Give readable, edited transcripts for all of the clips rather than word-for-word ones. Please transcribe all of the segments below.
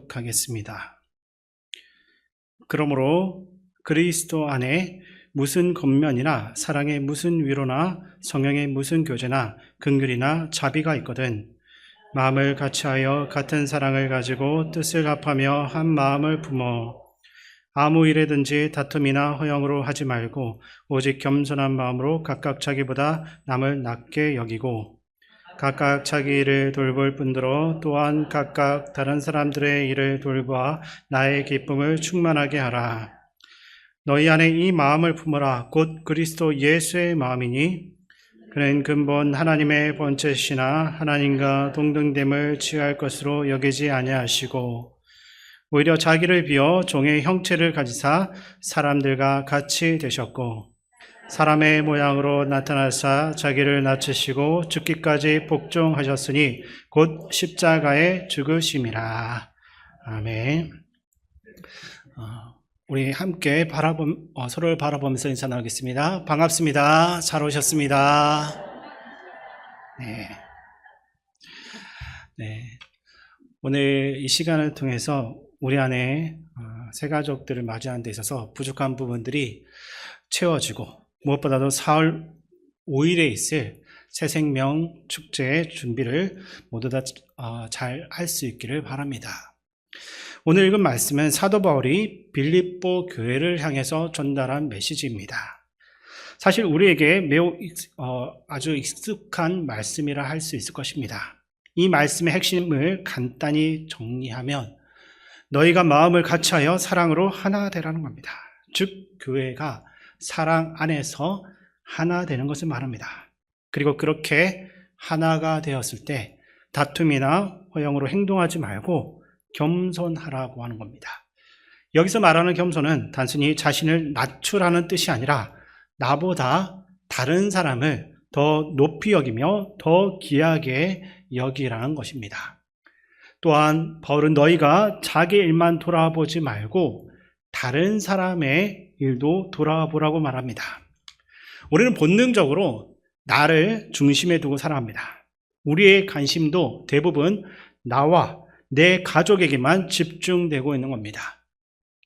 하겠습니다. 그러므로 그리스도 안에 무슨 겉면이나 사랑의 무슨 위로나 성령의 무슨 교제나 긍휼이나 자비가 있거든 마음을 같이하여 같은 사랑을 가지고 뜻을 합하며 한 마음을 품어 아무 일에든지 다툼이나 허영으로 하지 말고 오직 겸손한 마음으로 각각 자기보다 남을 낮게 여기고 각각 자기 일을 돌볼 뿐더러 또한 각각 다른 사람들의 일을 돌보아 나의 기쁨을 충만하게 하라. 너희 안에 이 마음을 품어라. 곧 그리스도 예수의 마음이니 그는 근본 하나님의 본체시나 하나님과 동등됨을 취할 것으로 여기지 아니하시고 오히려 자기를 비어 종의 형체를 가지사 사람들과 같이 되셨고 사람의 모양으로 나타나사 자기를 낮추시고 죽기까지 복종하셨으니 곧 십자가에 죽으심이라. 아멘. 우리 함께 서로를 바라보면서 인사 나누겠습니다. 반갑습니다. 잘 오셨습니다. 네. 오늘 이 시간을 통해서 우리 안에 새 가족들을 맞이하는 데 있어서 부족한 부분들이 채워지고 무엇보다도 4월 5일에 있을 새생명 축제의 준비를 모두 다 잘 할 수 있기를 바랍니다. 오늘 읽은 말씀은 사도 바울이 빌립보 교회를 향해서 전달한 메시지입니다. 사실 우리에게 매우 아주 익숙한 말씀이라 할 수 있을 것입니다. 이 말씀의 핵심을 간단히 정리하면 너희가 마음을 같이하여 사랑으로 하나 되라는 겁니다. 즉 교회가 사랑 안에서 하나 되는 것을 말합니다. 그리고 그렇게 하나가 되었을 때 다툼이나 허영으로 행동하지 말고 겸손하라고 하는 겁니다. 여기서 말하는 겸손은 단순히 자신을 낮추라는 뜻이 아니라 나보다 다른 사람을 더 높이 여기며 더 귀하게 여기라는 것입니다. 또한 바울은 너희가 자기 일만 돌아보지 말고 다른 사람의 일도 돌아보라고 말합니다. 우리는 본능적으로 나를 중심에 두고 살아갑니다. 우리의 관심도 대부분 나와 내 가족에게만 집중되고 있는 겁니다.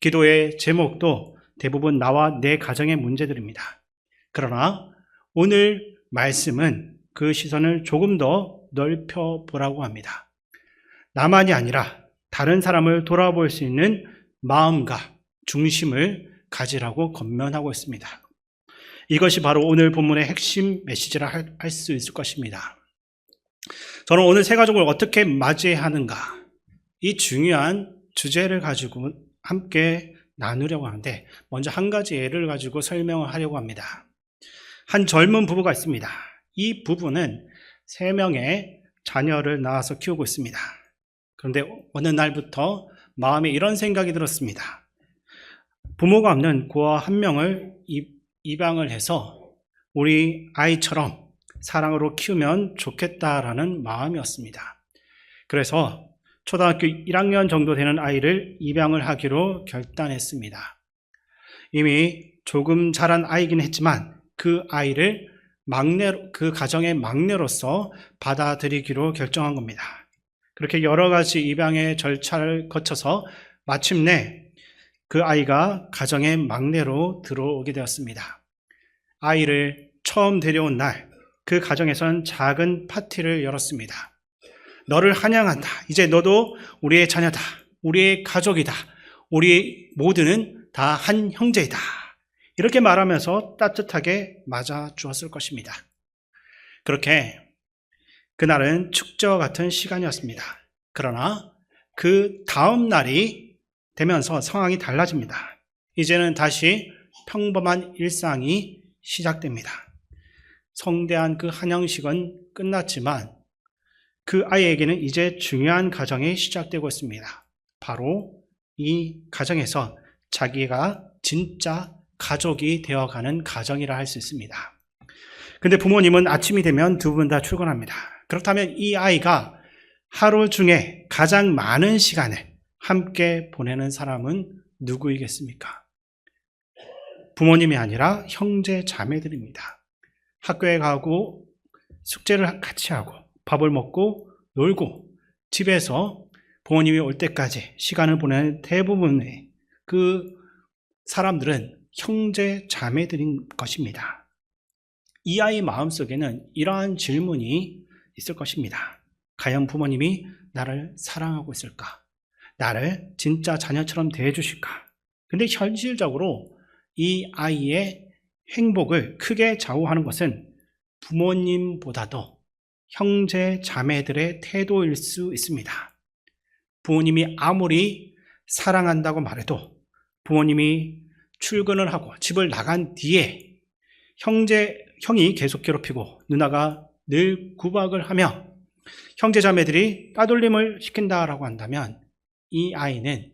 기도의 제목도 대부분 나와 내 가정의 문제들입니다. 그러나 오늘 말씀은 그 시선을 조금 더 넓혀보라고 합니다. 나만이 아니라 다른 사람을 돌아볼 수 있는 마음과 중심을 가지라고 권면하고 있습니다. 이것이 바로 오늘 본문의 핵심 메시지라 할 수 있을 것입니다. 저는 오늘 새 가족을 어떻게 맞이하는가 이 중요한 주제를 가지고 함께 나누려고 하는데 먼저 한 가지 예를 가지고 설명을 하려고 합니다. 한 젊은 부부가 있습니다. 이 부부는 3명의 자녀를 낳아서 키우고 있습니다. 그런데 어느 날부터 마음에 이런 생각이 들었습니다. 부모가 없는 고아 한 명을 입양을 해서 우리 아이처럼 사랑으로 키우면 좋겠다라는 마음이었습니다. 그래서 초등학교 1학년 정도 되는 아이를 입양을 하기로 결단했습니다. 이미 조금 자란 아이긴 했지만 그 아이를 그 가정의 막내로서 받아들이기로 결정한 겁니다. 그렇게 여러 가지 입양의 절차를 거쳐서 마침내 그 아이가 가정의 막내로 들어오게 되었습니다. 아이를 처음 데려온 날, 그 가정에서는 작은 파티를 열었습니다. 너를 환영한다. 이제 너도 우리의 자녀다. 우리의 가족이다. 우리 모두는 다 한 형제이다. 이렇게 말하면서 따뜻하게 맞아 주었을 것입니다. 그렇게 그날은 축제와 같은 시간이었습니다. 그러나 그 다음 날이 되면서 상황이 달라집니다. 이제는 다시 평범한 일상이 시작됩니다. 성대한 그 환영식은 끝났지만 그 아이에게는 이제 중요한 과정이 시작되고 있습니다. 바로 이 가정에서 자기가 진짜 가족이 되어가는 가정이라 할 수 있습니다. 근데 부모님은 아침이 되면 두 분 다 출근합니다. 그렇다면 이 아이가 하루 중에 가장 많은 시간을 함께 보내는 사람은 누구이겠습니까? 부모님이 아니라 형제 자매들입니다. 학교에 가고 숙제를 같이 하고 밥을 먹고 놀고 집에서 부모님이 올 때까지 시간을 보내는 대부분의 그 사람들은 형제 자매들인 것입니다. 이 아이 마음속에는 이러한 질문이 있을 것입니다. 과연 부모님이 나를 사랑하고 있을까? 나를 진짜 자녀처럼 대해주실까? 근데 현실적으로 이 아이의 행복을 크게 좌우하는 것은 부모님보다도 형제 자매들의 태도일 수 있습니다. 부모님이 아무리 사랑한다고 말해도 부모님이 출근을 하고 집을 나간 뒤에 형이 계속 괴롭히고 누나가 늘 구박을 하며 형제 자매들이 따돌림을 시킨다라고 한다면 이 아이는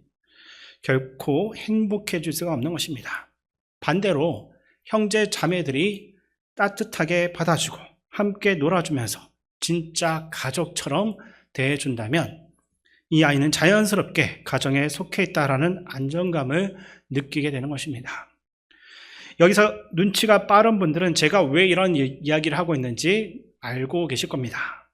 결코 행복해질 수가 없는 것입니다. 반대로 형제 자매들이 따뜻하게 받아주고 함께 놀아주면서 진짜 가족처럼 대해준다면 이 아이는 자연스럽게 가정에 속해 있다라는 안정감을 느끼게 되는 것입니다. 여기서 눈치가 빠른 분들은 제가 왜 이런 이야기를 하고 있는지 알고 계실 겁니다.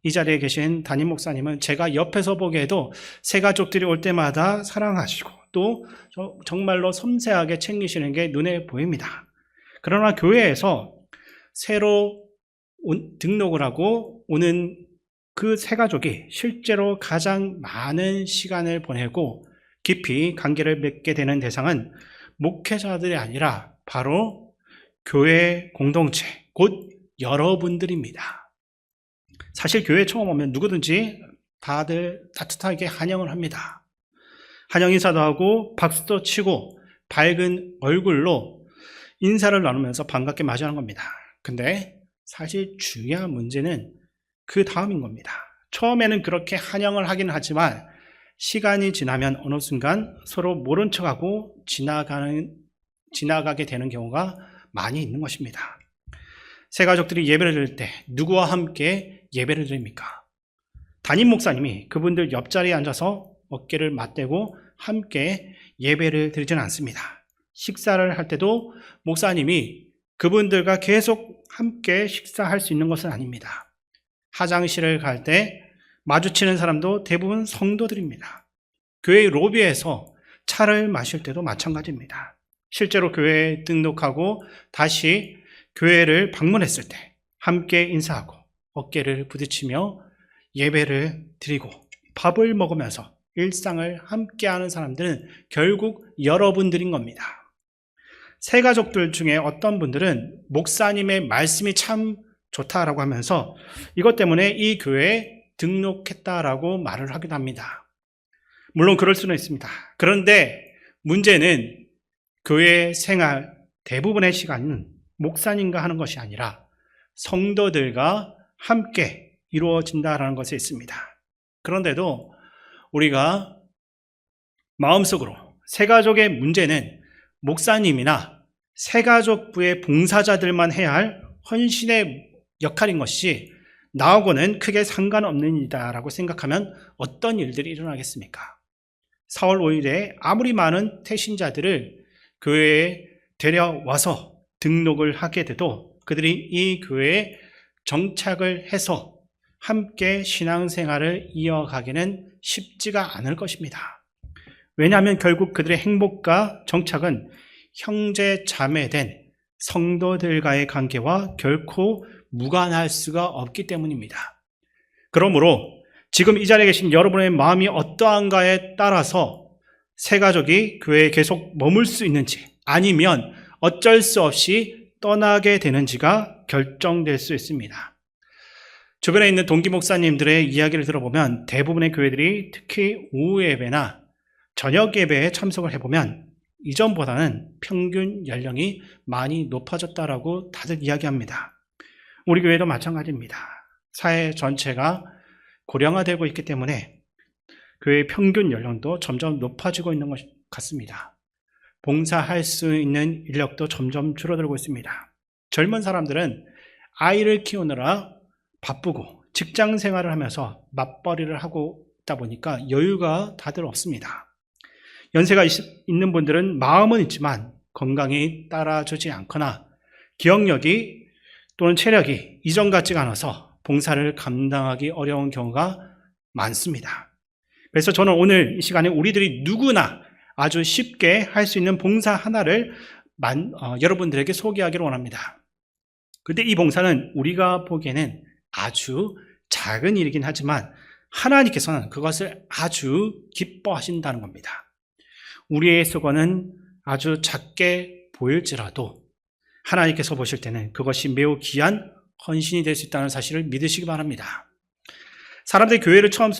이 자리에 계신 담임 목사님은 제가 옆에서 보기에도 새 가족들이 올 때마다 사랑하시고 또 정말로 섬세하게 챙기시는 게 눈에 보입니다. 그러나 교회에서 새로 등록을 하고 오는 그 새 가족이 실제로 가장 많은 시간을 보내고 깊이 관계를 맺게 되는 대상은 목회자들이 아니라 바로 교회 공동체, 곧 여러분들입니다. 사실 교회 처음 오면 누구든지 다들 따뜻하게 환영을 합니다. 환영 인사도 하고 박수도 치고 밝은 얼굴로 인사를 나누면서 반갑게 맞이하는 겁니다. 근데 사실 중요한 문제는 그 다음인 겁니다. 처음에는 그렇게 환영을 하긴 하지만 시간이 지나면 어느 순간 서로 모른 척하고 지나가게 되는 경우가 많이 있는 것입니다. 새 가족들이 예배를 드릴 때 누구와 함께 예배를 드립니까? 담임 목사님이 그분들 옆자리에 앉아서 어깨를 맞대고 함께 예배를 드리지는 않습니다. 식사를 할 때도 목사님이 그분들과 계속 함께 식사할 수 있는 것은 아닙니다. 화장실을 갈 때 마주치는 사람도 대부분 성도들입니다. 교회 로비에서 차를 마실 때도 마찬가지입니다. 실제로 교회에 등록하고 다시 교회를 방문했을 때 함께 인사하고 어깨를 부딪히며 예배를 드리고 밥을 먹으면서 일상을 함께하는 사람들은 결국 여러분들인 겁니다. 새 가족들 중에 어떤 분들은 목사님의 말씀이 참 좋다라고 하면서 이것 때문에 이 교회에 등록했다라고 말을 하기도 합니다. 물론 그럴 수는 있습니다. 그런데 문제는 교회 생활 대부분의 시간은 목사님과 하는 것이 아니라 성도들과 함께 이루어진다라는 것에 있습니다. 그런데도 우리가 마음속으로 새가족의 문제는 목사님이나 새가족부의 봉사자들만 해야 할 헌신의 역할인 것이 나하고는 크게 상관없는 일이다라고 생각하면 어떤 일들이 일어나겠습니까? 4월 5일에 아무리 많은 태신자들을 교회에 데려와서 등록을 하게 돼도 그들이 이 교회에 정착을 해서 함께 신앙생활을 이어가기는 쉽지가 않을 것입니다. 왜냐하면 결국 그들의 행복과 정착은 형제 자매된 성도들과의 관계와 결코 무관할 수가 없기 때문입니다. 그러므로 지금 이 자리에 계신 여러분의 마음이 어떠한가에 따라서 새가족이 교회에 계속 머물 수 있는지 아니면 어쩔 수 없이 떠나게 되는지가 결정될 수 있습니다. 주변에 있는 동기 목사님들의 이야기를 들어보면 대부분의 교회들이 특히 오후 예배나 저녁 예배에 참석을 해보면 이전보다는 평균 연령이 많이 높아졌다라고 다들 이야기합니다. 우리 교회도 마찬가지입니다. 사회 전체가 고령화되고 있기 때문에 교회의 평균 연령도 점점 높아지고 있는 것 같습니다. 봉사할 수 있는 인력도 점점 줄어들고 있습니다. 젊은 사람들은 아이를 키우느라 바쁘고 직장 생활을 하면서 맞벌이를 하고 있다 보니까 여유가 다들 없습니다. 연세가 있는 분들은 마음은 있지만 건강이 따라주지 않거나 기억력이 또는 체력이 이전 같지가 않아서 봉사를 감당하기 어려운 경우가 많습니다. 그래서 저는 오늘 이 시간에 우리들이 누구나 아주 쉽게 할 수 있는 봉사 하나를 여러분들에게 소개하기를 원합니다. 근데 이 봉사는 우리가 보기에는 아주 작은 일이긴 하지만 하나님께서는 그것을 아주 기뻐하신다는 겁니다. 우리의 수고는 아주 작게 보일지라도 하나님께서 보실 때는 그것이 매우 귀한 헌신이 될 수 있다는 사실을 믿으시기 바랍니다. 사람들이 교회를 처음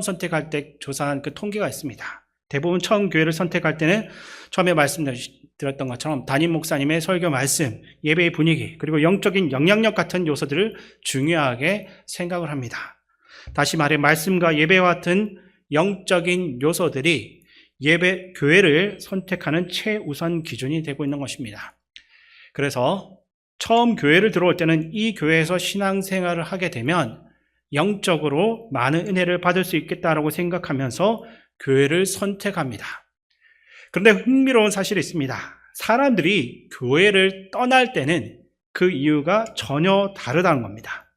선택할 때 조사한 그 통계가 있습니다. 대부분 처음 교회를 선택할 때는 처음에 말씀드렸던 것처럼 담임 목사님의 설교 말씀, 예배의 분위기, 그리고 영적인 영향력 같은 요소들을 중요하게 생각을 합니다. 다시 말해 말씀과 예배와 같은 영적인 요소들이 교회를 선택하는 최우선 기준이 되고 있는 것입니다. 그래서 처음 교회를 들어올 때는 이 교회에서 신앙생활을 하게 되면 영적으로 많은 은혜를 받을 수 있겠다라고 생각하면서 교회를 선택합니다. 그런데 흥미로운 사실이 있습니다. 사람들이 교회를 떠날 때는 그 이유가 전혀 다르다는 겁니다.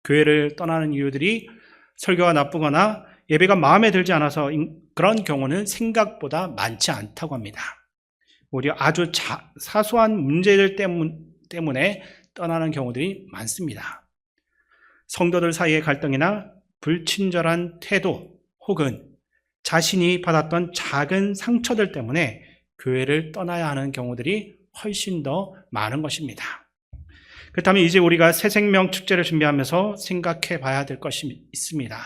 교회를 떠나는 이유들이 설교가 나쁘거나 예배가 마음에 들지 않아서 그런 경우는 생각보다 많지 않다고 합니다. 오히려 아주 사소한 문제들 때문에 떠나는 경우들이 많습니다. 성도들 사이의 갈등이나 불친절한 태도 혹은 자신이 받았던 작은 상처들 때문에 교회를 떠나야 하는 경우들이 훨씬 더 많은 것입니다. 그렇다면 이제 우리가 새생명 축제를 준비하면서 생각해 봐야 될 것이 있습니다.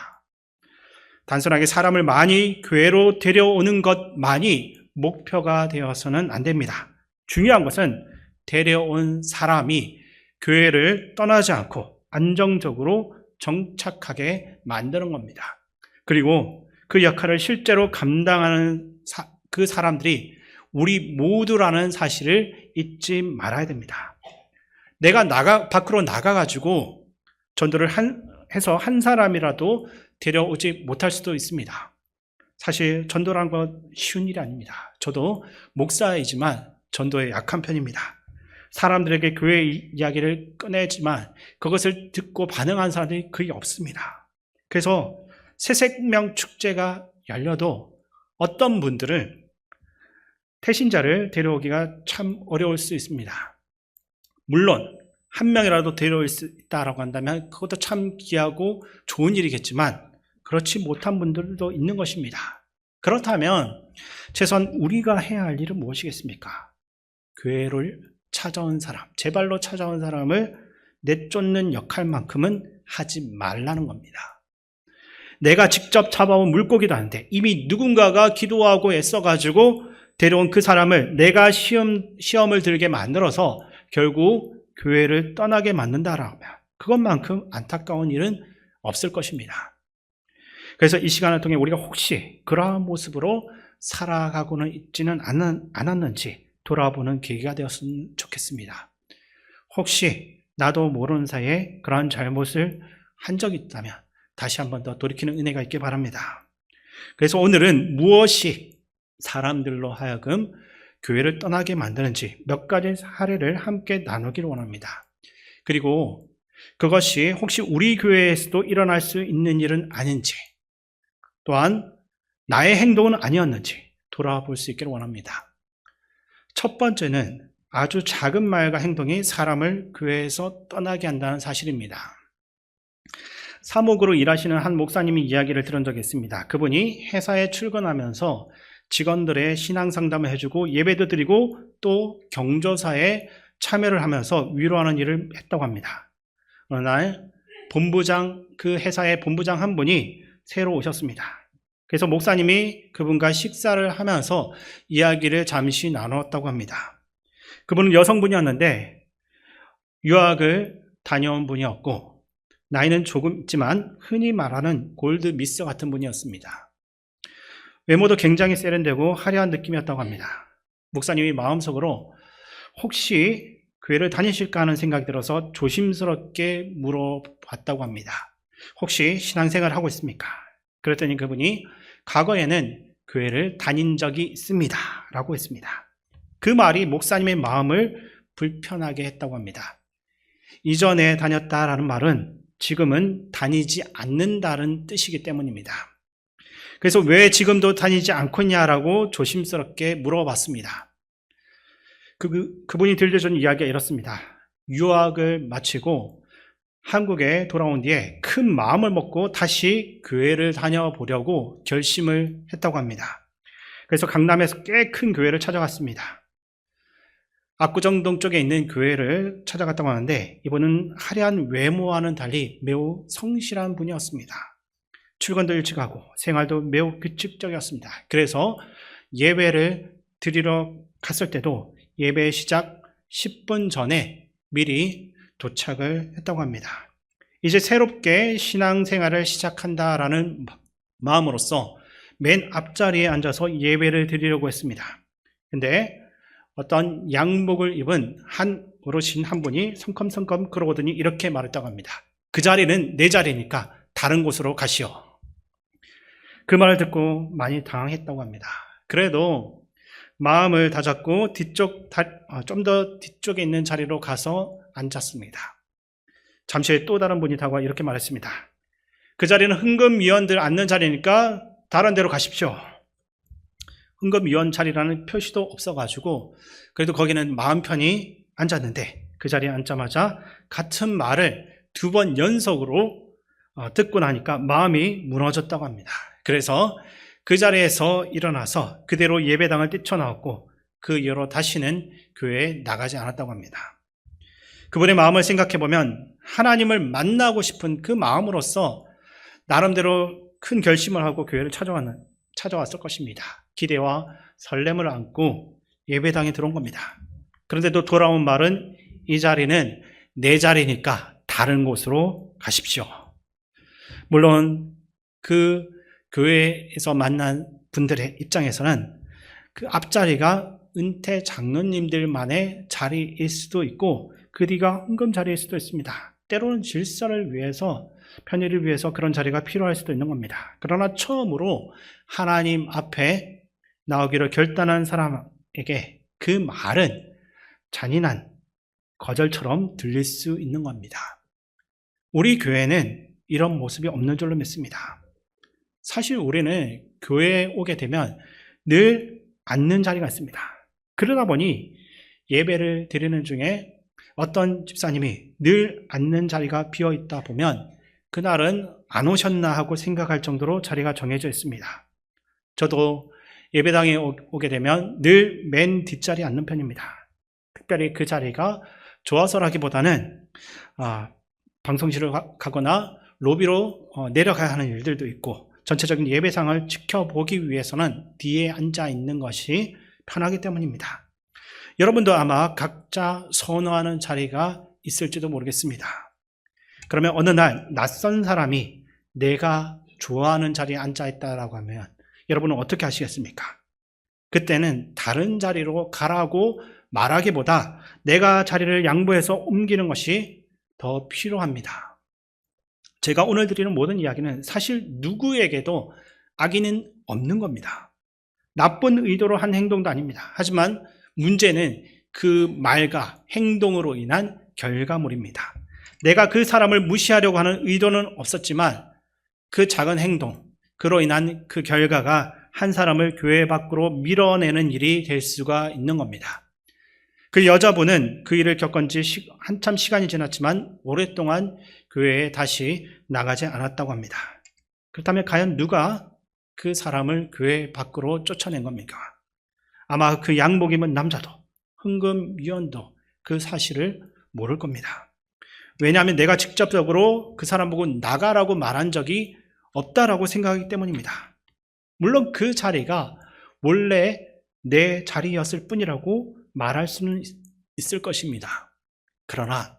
단순하게 사람을 많이 교회로 데려오는 것만이 목표가 되어서는 안 됩니다. 중요한 것은 데려온 사람이 교회를 떠나지 않고 안정적으로 정착하게 만드는 겁니다. 그리고 그 역할을 실제로 감당하는 그 사람들이 우리 모두라는 사실을 잊지 말아야 됩니다. 내가 밖으로 나가가지고 전도를 해서 한 사람이라도 데려오지 못할 수도 있습니다. 사실 전도라는 건 쉬운 일이 아닙니다. 저도 목사이지만 전도에 약한 편입니다. 사람들에게 교회 이야기를 꺼내지만 그것을 듣고 반응하는 사람들이 거의 없습니다. 그래서 새생명 축제가 열려도 어떤 분들은 태신자를 데려오기가 참 어려울 수 있습니다. 물론 한 명이라도 데려올 수 있다라고 한다면 그것도 참 귀하고 좋은 일이겠지만 그렇지 못한 분들도 있는 것입니다. 그렇다면 최소한 우리가 해야 할 일은 무엇이겠습니까? 교회를 찾아온 사람, 제 발로 찾아온 사람을 내쫓는 역할만큼은 하지 말라는 겁니다. 내가 직접 잡아온 물고기도 아닌데 이미 누군가가 기도하고 애써가지고 데려온 그 사람을 내가 시험을 들게 만들어서 결국 교회를 떠나게 만든다라면 그것만큼 안타까운 일은 없을 것입니다. 그래서 이 시간을 통해 우리가 혹시 그러한 모습으로 살아가고는 있지는 않았는지 돌아보는 계기가 되었으면 좋겠습니다. 혹시 나도 모르는 사이에 그러한 잘못을 한 적이 있다면 다시 한 번 더 돌이키는 은혜가 있길 바랍니다. 그래서 오늘은 무엇이 사람들로 하여금 교회를 떠나게 만드는지 몇 가지 사례를 함께 나누기를 원합니다. 그리고 그것이 혹시 우리 교회에서도 일어날 수 있는 일은 아닌지, 또한 나의 행동은 아니었는지 돌아볼 수 있기를 원합니다. 첫 번째는 아주 작은 말과 행동이 사람을 교회에서 떠나게 한다는 사실입니다. 사목으로 일하시는 한 목사님이 이야기를 들은 적이 있습니다. 그분이 회사에 출근하면서 직원들의 신앙 상담을 해주고 예배도 드리고 또 경조사에 참여를 하면서 위로하는 일을 했다고 합니다. 어느 날 그 회사의 본부장 한 분이 새로 오셨습니다. 그래서 목사님이 그분과 식사를 하면서 이야기를 잠시 나눴다고 합니다. 그분은 여성분이었는데 유학을 다녀온 분이었고 나이는 조금 있지만 흔히 말하는 골드 미스 같은 분이었습니다. 외모도 굉장히 세련되고 화려한 느낌이었다고 합니다. 목사님이 마음속으로 혹시 교회를 다니실까 하는 생각이 들어서 조심스럽게 물어봤다고 합니다. 혹시 신앙생활을 하고 있습니까? 그랬더니 그분이 과거에는 교회를 다닌 적이 있습니다 라고 했습니다. 그 말이 목사님의 마음을 불편하게 했다고 합니다. 이전에 다녔다라는 말은 지금은 다니지 않는다는 뜻이기 때문입니다. 그래서 왜 지금도 다니지 않고 있냐라고 조심스럽게 물어봤습니다. 그분이 들려준 이야기가 이렇습니다. 유학을 마치고 한국에 돌아온 뒤에 큰 마음을 먹고 다시 교회를 다녀보려고 결심을 했다고 합니다. 그래서 강남에서 꽤 큰 교회를 찾아갔습니다. 압구정동 쪽에 있는 교회를 찾아갔다고 하는데 이분은 화려한 외모와는 달리 매우 성실한 분이었습니다. 출근도 일찍 하고 생활도 매우 규칙적이었습니다. 그래서 예배를 드리러 갔을 때도 예배 시작 10분 전에 미리 도착을 했다고 합니다. 이제 새롭게 신앙생활을 시작한다라는 마음으로서 맨 앞자리에 앉아서 예배를 드리려고 했습니다. 근데 어떤 양복을 입은 한 어르신 한 분이 성컴성컴 그러더니 이렇게 말했다고 합니다. 그 자리는 내 자리니까 다른 곳으로 가시오. 그 말을 듣고 많이 당황했다고 합니다. 그래도 마음을 다잡고 좀 더 뒤쪽에 있는 자리로 가서 앉았습니다. 잠시 후에 또 다른 분이 다가와 이렇게 말했습니다. 그 자리는 흥금위원들 앉는 자리니까 다른 데로 가십시오. 흥금위원 자리라는 표시도 없어가지고 그래도 거기는 마음 편히 앉았는데 그 자리에 앉자마자 같은 말을 2번 연속으로 듣고 나니까 마음이 무너졌다고 합니다. 그래서 그 자리에서 일어나서 그대로 예배당을 뛰쳐나왔고 그 이후로 다시는 교회에 나가지 않았다고 합니다. 그분의 마음을 생각해보면 하나님을 만나고 싶은 그 마음으로서 나름대로 큰 결심을 하고 교회를 찾아왔을 것입니다. 기대와 설렘을 안고 예배당에 들어온 겁니다. 그런데도 돌아온 말은 이 자리는 내 자리니까 다른 곳으로 가십시오. 물론 그 교회에서 만난 분들의 입장에서는 그 앞자리가 은퇴 장로님들만의 자리일 수도 있고 그 뒤가 헌금 자리일 수도 있습니다. 때로는 질서를 위해서 편의를 위해서 그런 자리가 필요할 수도 있는 겁니다. 그러나 처음으로 하나님 앞에 나오기로 결단한 사람에게 그 말은 잔인한 거절처럼 들릴 수 있는 겁니다. 우리 교회는 이런 모습이 없는 줄로 믿습니다. 사실 우리는 교회에 오게 되면 늘 앉는 자리가 있습니다. 그러다 보니 예배를 드리는 중에 어떤 집사님이 늘 앉는 자리가 비어 있다 보면 그날은 안 오셨나 하고 생각할 정도로 자리가 정해져 있습니다. 저도 예배당에 오게 되면 늘 맨 뒷자리에 앉는 편입니다. 특별히 그 자리가 좋아서라기보다는 방송실을 가거나 로비로 내려가야 하는 일들도 있고 전체적인 예배상을 지켜보기 위해서는 뒤에 앉아 있는 것이 편하기 때문입니다. 여러분도 아마 각자 선호하는 자리가 있을지도 모르겠습니다. 그러면 어느 날 낯선 사람이 내가 좋아하는 자리에 앉아 있다라고 하면 여러분은 어떻게 하시겠습니까? 그때는 다른 자리로 가라고 말하기보다 내가 자리를 양보해서 옮기는 것이 더 필요합니다. 제가 오늘 드리는 모든 이야기는 사실 누구에게도 악의는 없는 겁니다. 나쁜 의도로 한 행동도 아닙니다. 하지만 문제는 그 말과 행동으로 인한 결과물입니다. 내가 그 사람을 무시하려고 하는 의도는 없었지만 그 작은 행동, 그로 인한 그 결과가 한 사람을 교회 밖으로 밀어내는 일이 될 수가 있는 겁니다. 그 여자분은 그 일을 겪은 지 한참 시간이 지났지만 오랫동안 교회에 다시 나가지 않았다고 합니다. 그렇다면 과연 누가 그 사람을 교회 밖으로 쫓아낸 겁니까? 아마 그 양복 입은 남자도 흥금위원도 그 사실을 모를 겁니다. 왜냐하면 내가 직접적으로 그 사람 보고 나가라고 말한 적이 없다라고 생각하기 때문입니다. 물론 그 자리가 원래 내 자리였을 뿐이라고 말할 수는 있을 것입니다. 그러나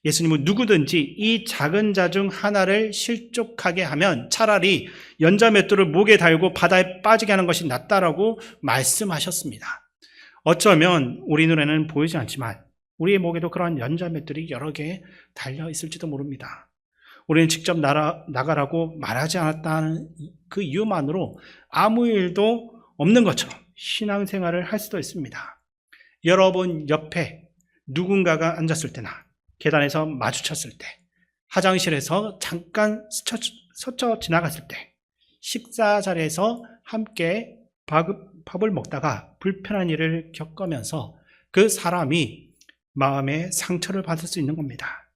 예수님은 누구든지 이 작은 자 중 하나를 실족하게 하면 차라리 연자맷돌을 목에 달고 바다에 빠지게 하는 것이 낫다라고 말씀하셨습니다. 어쩌면 우리 눈에는 보이지 않지만 우리의 목에도 그러한 연자맷돌이 여러 개 달려 있을지도 모릅니다. 우리는 직접 나가라고 말하지 않았다는 그 이유만으로 아무 일도 없는 것처럼 신앙생활을 할 수도 있습니다. 여러분 옆에 누군가가 앉았을 때나 계단에서 마주쳤을 때 화장실에서 잠깐 스쳐 지나갔을 때, 식사 자리에서 함께 밥을 먹다가 불편한 일을 겪으면서 그 사람이 마음에 상처를 받을 수 있는 겁니다.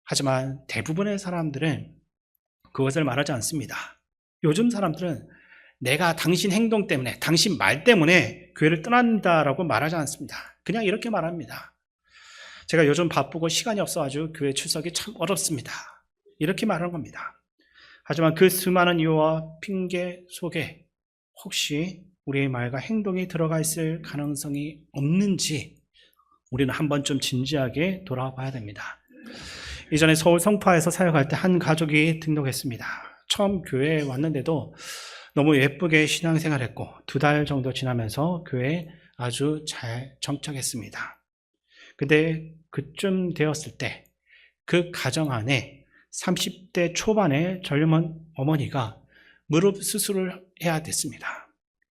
하지만 대부분의 사람들은 그것을 말하지 않습니다. 요즘 사람들은 내가 당신 행동 때문에, 당신 말 때문에 교회를 떠난다라고 말하지 않습니다. 그냥 이렇게 말합니다. 제가 요즘 바쁘고 시간이 없어가지고 교회 출석이 참 어렵습니다. 이렇게 말하는 겁니다. 하지만 그 수많은 이유와 핑계 속에 혹시 우리의 말과 행동이 들어가 있을 가능성이 없는지 우리는 한 번쯤 진지하게 돌아봐야 됩니다. 이전에 서울 성파에서 사역할 때 한 가족이 등록했습니다. 처음 교회에 왔는데도 너무 예쁘게 신앙생활했고 2달 정도 지나면서 교회에 아주 잘 정착했습니다. 근데 그쯤 되었을 때 그 가정 안에 30대 초반의 젊은 어머니가 무릎 수술을 해야 됐습니다.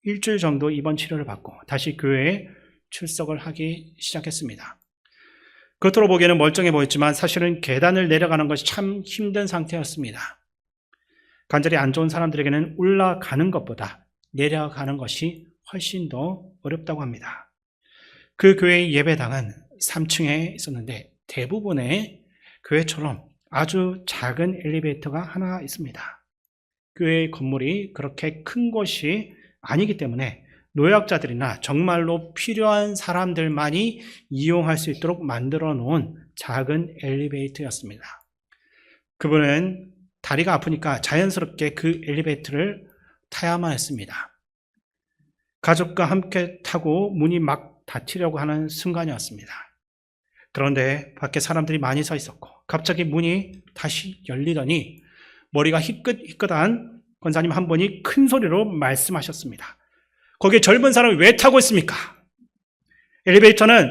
일주일 정도 입원 치료를 받고 다시 교회에 출석을 하기 시작했습니다. 겉으로 보기에는 멀쩡해 보였지만 사실은 계단을 내려가는 것이 참 힘든 상태였습니다. 관절이 안 좋은 사람들에게는 올라가는 것보다 내려가는 것이 훨씬 더 어렵다고 합니다. 그 교회의 예배당은 3층에 있었는데 대부분의 교회처럼 아주 작은 엘리베이터가 하나 있습니다. 교회 건물이 그렇게 큰 곳이 아니기 때문에 노약자들이나 정말로 필요한 사람들만이 이용할 수 있도록 만들어 놓은 작은 엘리베이터였습니다. 그분은 다리가 아프니까 자연스럽게 그 엘리베이터를 타야만 했습니다. 가족과 함께 타고 문이 막 닫히려고 하는 순간이었습니다. 그런데 밖에 사람들이 많이 서 있었고 갑자기 문이 다시 열리더니 머리가 희끗희끗한 권사님 한 분이 큰 소리로 말씀하셨습니다. 거기에 젊은 사람이 왜 타고 있습니까? 엘리베이터는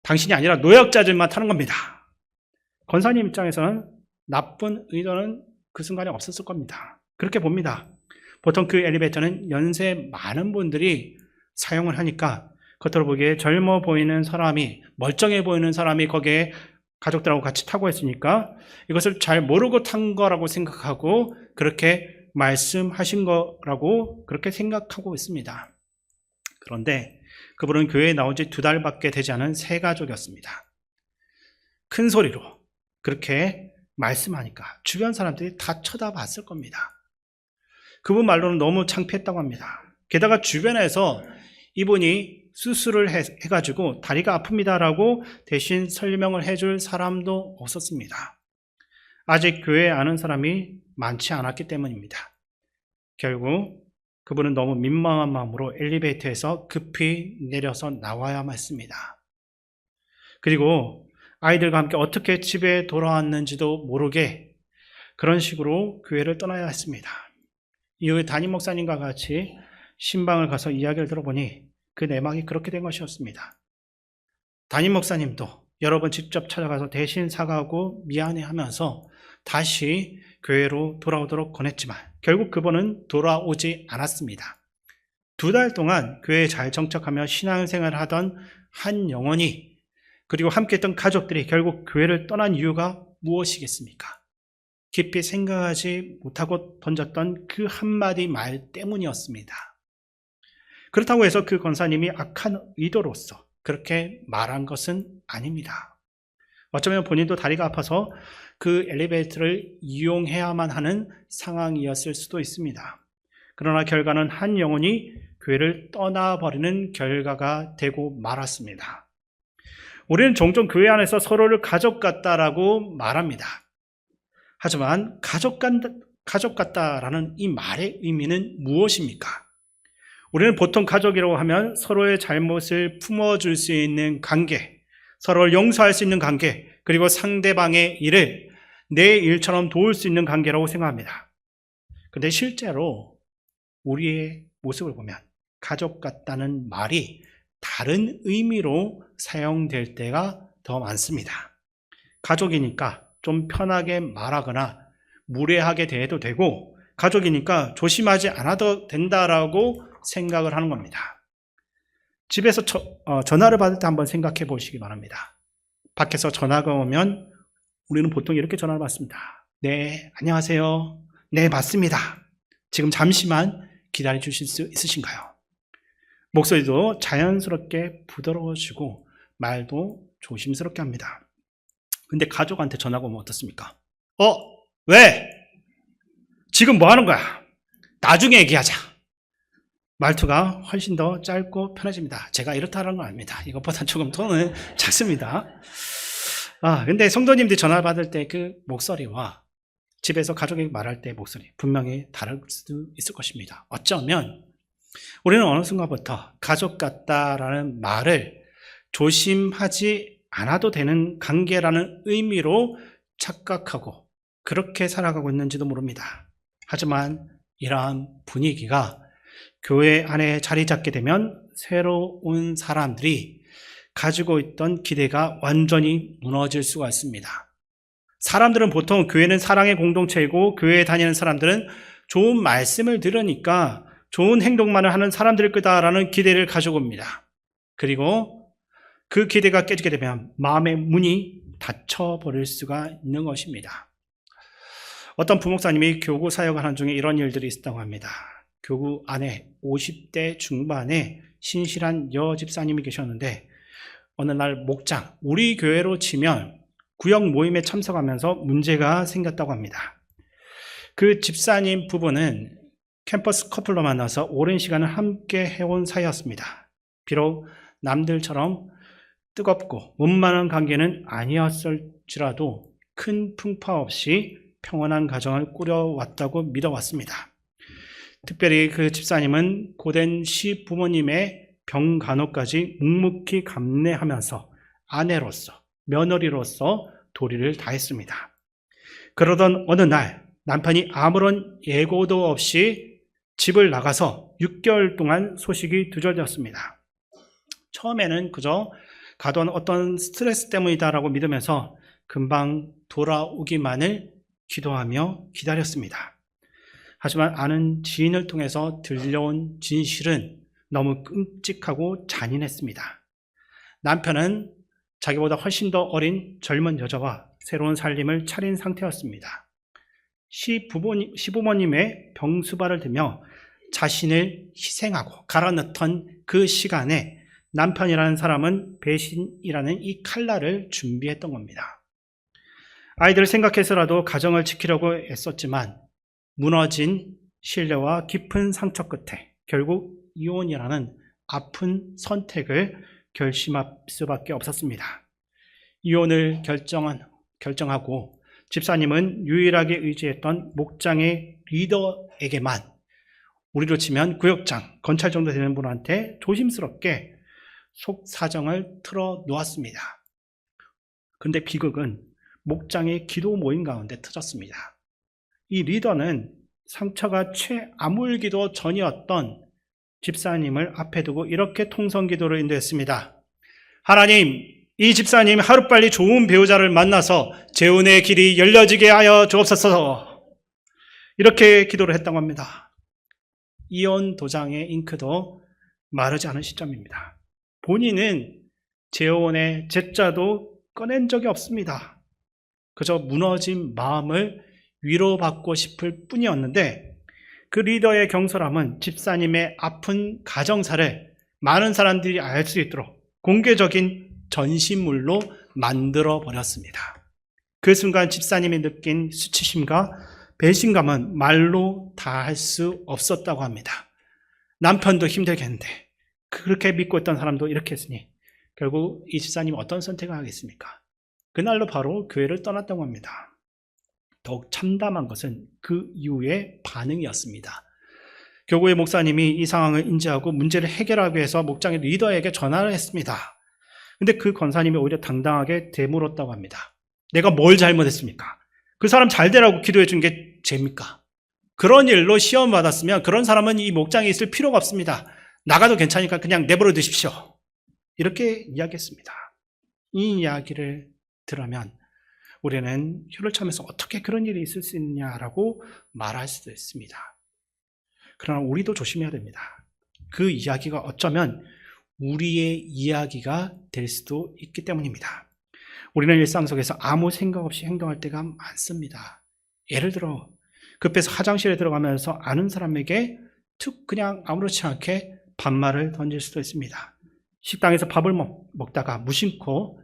당신이 아니라 노약자들만 타는 겁니다. 권사님 입장에서는 나쁜 의도는 그 순간에 없었을 겁니다. 그렇게 봅니다. 보통 그 엘리베이터는 연세 많은 분들이 사용을 하니까 겉으로 보기에 젊어 보이는 사람이, 멀쩡해 보이는 사람이 거기에 가족들하고 같이 타고 있으니까 이것을 잘 모르고 탄 거라고 생각하고 그렇게 말씀하신 거라고 그렇게 생각하고 있습니다. 그런데 그분은 교회에 나온 지 2달밖에 되지 않은 새 가족이었습니다. 큰 소리로 그렇게 말씀하니까 주변 사람들이 다 쳐다봤을 겁니다. 그분 말로는 너무 창피했다고 합니다. 게다가 주변에서 이분이 수술을 해가지고 다리가 아픕니다라고 대신 설명을 해줄 사람도 없었습니다. 아직 교회에 아는 사람이 많지 않았기 때문입니다. 결국 그분은 너무 민망한 마음으로 엘리베이터에서 급히 내려서 나와야만 했습니다. 그리고 아이들과 함께 어떻게 집에 돌아왔는지도 모르게 그런 식으로 교회를 떠나야 했습니다. 이후에 담임 목사님과 같이 신방을 가서 이야기를 들어보니 그 내막이 그렇게 된 것이었습니다. 담임 목사님도 여러 번 직접 찾아가서 대신 사과하고 미안해하면서 다시 교회로 돌아오도록 권했지만 결국 그분은 돌아오지 않았습니다. 2달 동안 교회에 잘 정착하며 신앙생활을 하던 한 영혼이 그리고 함께했던 가족들이 결국 교회를 떠난 이유가 무엇이겠습니까? 깊이 생각하지 못하고 던졌던 그 한마디 말 때문이었습니다. 그렇다고 해서 그 권사님이 악한 의도로서 그렇게 말한 것은 아닙니다. 어쩌면 본인도 다리가 아파서 그 엘리베이터를 이용해야만 하는 상황이었을 수도 있습니다. 그러나 결과는 한 영혼이 교회를 떠나버리는 결과가 되고 말았습니다. 우리는 종종 교회 안에서 서로를 가족 같다라고 말합니다. 하지만 가족 같다라는 이 말의 의미는 무엇입니까? 우리는 보통 가족이라고 하면 서로의 잘못을 품어줄 수 있는 관계, 서로를 용서할 수 있는 관계, 그리고 상대방의 일을 내 일처럼 도울 수 있는 관계라고 생각합니다. 그런데 실제로 우리의 모습을 보면 가족 같다는 말이 다른 의미로 사용될 때가 더 많습니다. 가족이니까 좀 편하게 말하거나 무례하게 대해도 되고 가족이니까 조심하지 않아도 된다라고 생각을 하는 겁니다. 집에서 전화를 받을 때 한번 생각해 보시기 바랍니다. 밖에서 전화가 오면 우리는 보통 이렇게 전화를 받습니다. 네, 안녕하세요. 네, 맞습니다. 지금 잠시만 기다려 주실 수 있으신가요? 목소리도 자연스럽게 부드러워지고 말도 조심스럽게 합니다. 근데 가족한테 전화가 오면 어떻습니까? 왜? 지금 뭐 하는 거야? 나중에 얘기하자. 말투가 훨씬 더 짧고 편해집니다. 제가 이렇다는 건 아닙니다. 이것보다 조금 톤은 작습니다. 근데 성도님들이 전화 받을 때 그 목소리와 집에서 가족에게 말할 때 목소리 분명히 다를 수도 있을 것입니다. 어쩌면 우리는 어느 순간부터 가족 같다라는 말을 조심하지 않아도 되는 관계라는 의미로 착각하고 그렇게 살아가고 있는지도 모릅니다. 하지만 이러한 분위기가 교회 안에 자리 잡게 되면 새로운 사람들이 가지고 있던 기대가 완전히 무너질 수가 있습니다. 사람들은 보통 교회는 사랑의 공동체이고 교회에 다니는 사람들은 좋은 말씀을 들으니까 좋은 행동만을 하는 사람들일 거다라는 기대를 가지고 옵니다. 그리고 그 기대가 깨지게 되면 마음의 문이 닫혀버릴 수가 있는 것입니다. 어떤 부목사님이 교구 사역을 하는 중에 이런 일들이 있었다고 합니다. 교구 안에 50대 중반의 신실한 여집사님이 계셨는데 어느 날 목장, 우리 교회로 치면 구역 모임에 참석하면서 문제가 생겼다고 합니다. 그 집사님 부부는 캠퍼스 커플로 만나서 오랜 시간을 함께 해온 사이였습니다. 비록 남들처럼 뜨겁고 원만한 관계는 아니었을지라도 큰 풍파 없이 평온한 가정을 꾸려왔다고 믿어왔습니다. 특별히 그 집사님은 고된 시부모님의 병간호까지 묵묵히 감내하면서 아내로서, 며느리로서 도리를 다했습니다. 그러던 어느 날 남편이 아무런 예고도 없이 집을 나가서 6개월 동안 소식이 두절되었습니다. 처음에는 그저 가던 어떤 스트레스 때문이다라고 믿으면서 금방 돌아오기만을 기도하며 기다렸습니다. 하지만 아는 지인을 통해서 들려온 진실은 너무 끔찍하고 잔인했습니다. 남편은 자기보다 훨씬 더 어린 젊은 여자와 새로운 살림을 차린 상태였습니다. 시부모님의 병수발을 들며 자신을 희생하고 갈아넣던 그 시간에 남편이라는 사람은 배신이라는 이 칼날을 준비했던 겁니다. 아이들을 생각해서라도 가정을 지키려고 애썼지만 무너진 신뢰와 깊은 상처 끝에 결국 이혼이라는 아픈 선택을 결심할 수밖에 없었습니다. 이혼을 결정하고 집사님은 유일하게 의지했던 목장의 리더에게만, 우리로 치면 구역장, 건찰 정도 되는 분한테 조심스럽게 속 사정을 털어놓았습니다. 그런데 비극은 목장의 기도 모임 가운데 터졌습니다. 이 리더는 상처가 채 아물기도 전이었던 집사님을 앞에 두고 이렇게 통성기도를 인도했습니다. 하나님, 이 집사님 하루빨리 좋은 배우자를 만나서 재혼의 길이 열려지게 하여 주옵소서. 이렇게 기도를 했다고 합니다. 이혼 도장의 잉크도 마르지 않은 시점입니다. 본인은 재혼의 제자도 꺼낸 적이 없습니다. 그저 무너진 마음을 위로받고 싶을 뿐이었는데 그 리더의 경솔함은 집사님의 아픈 가정사를 많은 사람들이 알 수 있도록 공개적인 전신물로 만들어버렸습니다. 그 순간 집사님이 느낀 수치심과 배신감은 말로 다 할 수 없었다고 합니다. 남편도 힘들겠는데 그렇게 믿고 있던 사람도 이렇게 했으니 결국 이 집사님이 어떤 선택을 하겠습니까? 그날로 바로 교회를 떠났다고 합니다. 더욱 참담한 것은 그 이후의 반응이었습니다. 교구의 목사님이 이 상황을 인지하고 문제를 해결하기 위해서 목장의 리더에게 전화를 했습니다. 근데 그 권사님이 오히려 당당하게 되물었다고 합니다. 내가 뭘 잘못했습니까? 그 사람 잘 되라고 기도해 준 게 죄입니까? 그런 일로 시험 받았으면 그런 사람은 이 목장에 있을 필요가 없습니다. 나가도 괜찮으니까 그냥 내버려 두십시오. 이렇게 이야기했습니다. 이 이야기를 들으면 우리는 혀를 차면서 어떻게 그런 일이 있을 수 있냐라고 말할 수도 있습니다. 그러나 우리도 조심해야 됩니다. 그 이야기가 어쩌면 우리의 이야기가 될 수도 있기 때문입니다. 우리는 일상 속에서 아무 생각 없이 행동할 때가 많습니다. 예를 들어 급해서 화장실에 들어가면서 아는 사람에게 툭 그냥 아무렇지 않게 반말을 던질 수도 있습니다. 식당에서 밥을 먹다가 무심코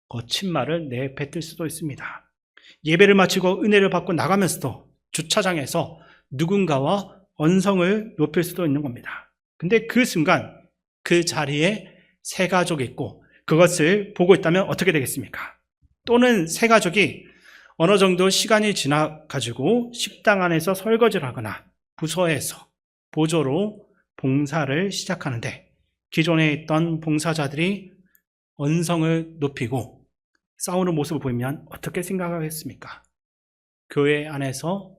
거친 말을 내뱉을 수도 있습니다. 예배를 마치고 은혜를 받고 나가면서도 주차장에서 누군가와 언성을 높일 수도 있는 겁니다. 근데 그 순간 그 자리에 새 가족이 있고 그것을 보고 있다면 어떻게 되겠습니까? 또는 새 가족이 어느 정도 시간이 지나가지고 식당 안에서 설거지를 하거나 부서에서 보조로 봉사를 시작하는데 기존에 있던 봉사자들이 언성을 높이고 싸우는 모습을 보이면 어떻게 생각하겠습니까? 교회 안에서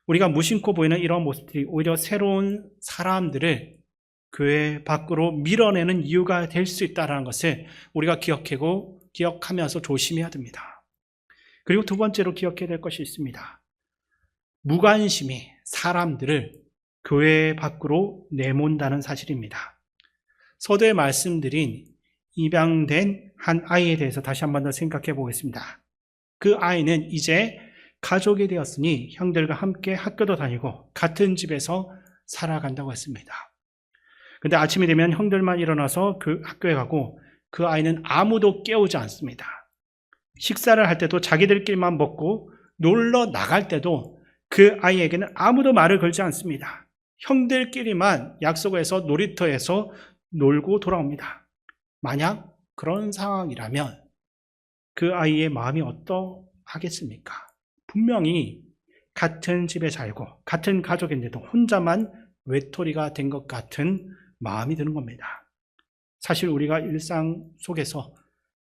우리가 무심코 보이는 이런 모습들이 오히려 새로운 사람들을 교회 밖으로 밀어내는 이유가 될 수 있다는 것을 우리가 기억하면서 조심해야 됩니다. 그리고 두 번째로 기억해야 될 것이 있습니다. 무관심이 사람들을 교회 밖으로 내몬다는 사실입니다. 서두에 말씀드린 입양된 한 아이에 대해서 다시 한 번 더 생각해 보겠습니다. 그 아이는 이제 가족이 되었으니 형들과 함께 학교도 다니고 같은 집에서 살아간다고 했습니다. 근데 아침이 되면 형들만 일어나서 그 학교에 가고 그 아이는 아무도 깨우지 않습니다. 식사를 할 때도 자기들끼리만 먹고 놀러 나갈 때도 그 아이에게는 아무도 말을 걸지 않습니다. 형들끼리만 약속해서 놀이터에서 놀고 돌아옵니다. 만약 그런 상황이라면 그 아이의 마음이 어떠하겠습니까? 분명히 같은 집에 살고 같은 가족인데도 혼자만 외톨이가 된 것 같은 마음이 드는 겁니다. 사실 우리가 일상 속에서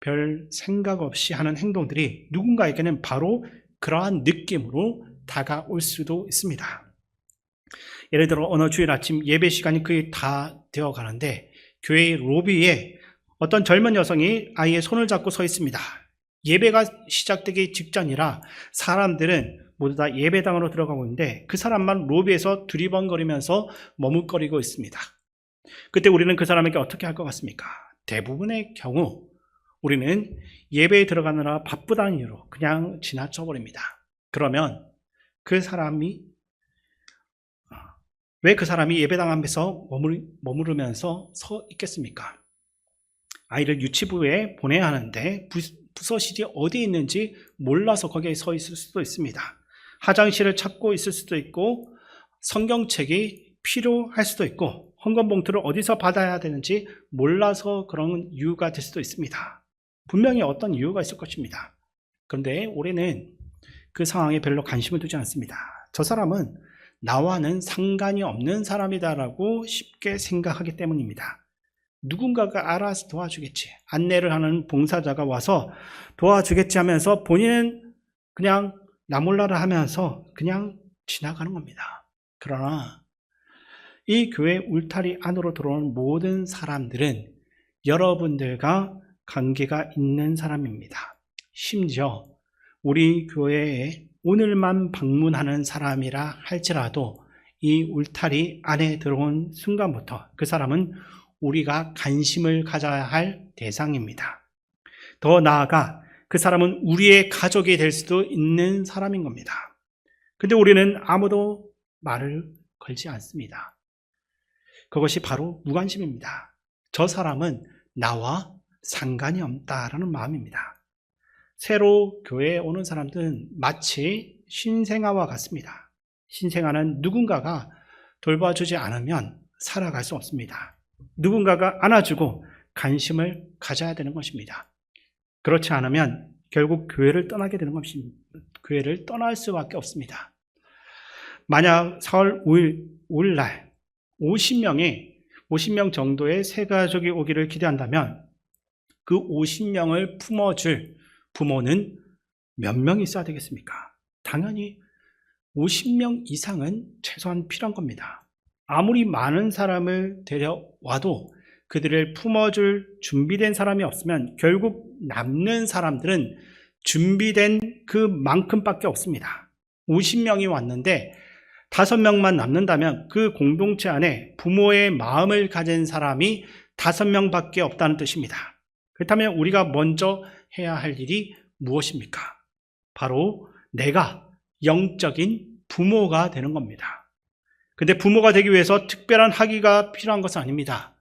별 생각 없이 하는 행동들이 누군가에게는 바로 그러한 느낌으로 다가올 수도 있습니다. 예를 들어 어느 주일 아침 예배 시간이 거의 다 되어 가는데 교회의 로비에 어떤 젊은 여성이 아이의 손을 잡고 서 있습니다. 예배가 시작되기 직전이라 사람들은 모두 다 예배당으로 들어가고 있는데 그 사람만 로비에서 두리번거리면서 머뭇거리고 있습니다. 그때 우리는 그 사람에게 어떻게 할 것 같습니까? 대부분의 경우 우리는 예배에 들어가느라 바쁘다는 이유로 그냥 지나쳐 버립니다. 그러면 왜 그 사람이 예배당 앞에서 머무르면서 서 있겠습니까? 아이를 유치부에 보내야 하는데 부서실이 어디 있는지 몰라서 거기에 서 있을 수도 있습니다. 화장실을 찾고 있을 수도 있고 성경책이 필요할 수도 있고 헌금봉투를 어디서 받아야 되는지 몰라서 그런 이유가 될 수도 있습니다. 분명히 어떤 이유가 있을 것입니다. 그런데 올해는 그 상황에 별로 관심을 두지 않습니다. 저 사람은 나와는 상관이 없는 사람이다라고 쉽게 생각하기 때문입니다. 누군가가 알아서 도와주겠지, 안내를 하는 봉사자가 와서 도와주겠지 하면서 본인은 그냥 나 몰라라 하면서 그냥 지나가는 겁니다. 그러나 이 교회 울타리 안으로 들어오는 모든 사람들은 여러분들과 관계가 있는 사람입니다. 심지어 우리 교회에 오늘만 방문하는 사람이라 할지라도 이 울타리 안에 들어온 순간부터 그 사람은 우리가 관심을 가져야 할 대상입니다. 더 나아가 그 사람은 우리의 가족이 될 수도 있는 사람인 겁니다. 근데 우리는 아무도 말을 걸지 않습니다. 그것이 바로 무관심입니다. 저 사람은 나와 상관이 없다라는 마음입니다. 새로 교회에 오는 사람들은 마치 신생아와 같습니다. 신생아는 누군가가 돌봐주지 않으면 살아갈 수 없습니다. 누군가가 안아주고 관심을 가져야 되는 것입니다. 그렇지 않으면 결국 교회를 떠나게 되는 것입니다. 교회를 떠날 수밖에 없습니다. 만약 4월 5일 날 50명 정도의 새 가족이 오기를 기대한다면 그 50명을 품어줄 부모는 몇 명 있어야 되겠습니까? 당연히 50명 이상은 최소한 필요한 겁니다. 아무리 많은 사람을 데려와도 그들을 품어줄 준비된 사람이 없으면 결국 남는 사람들은 준비된 그만큼밖에 없습니다. 50명이 왔는데 5명만 남는다면 그 공동체 안에 부모의 마음을 가진 사람이 5명밖에 없다는 뜻입니다. 그렇다면 우리가 먼저 해야 할 일이 무엇입니까? 바로 내가 영적인 부모가 되는 겁니다. 근데 부모가 되기 위해서 특별한 학위가 필요한 것은 아닙니다.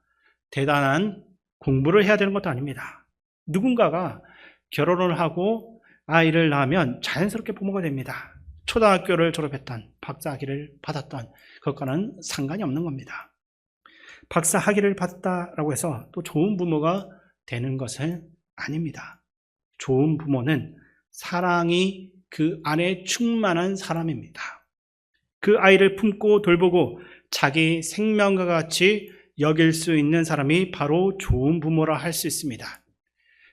대단한 공부를 해야 되는 것도 아닙니다. 누군가가 결혼을 하고 아이를 낳으면 자연스럽게 부모가 됩니다. 초등학교를 졸업했던, 박사 학위를 받았던 그것과는 상관이 없는 겁니다. 박사 학위를 받았다라고 해서 또 좋은 부모가 되는 것은 아닙니다. 좋은 부모는 사랑이 그 안에 충만한 사람입니다. 그 아이를 품고 돌보고 자기 생명과 같이 여길 수 있는 사람이 바로 좋은 부모라 할 수 있습니다.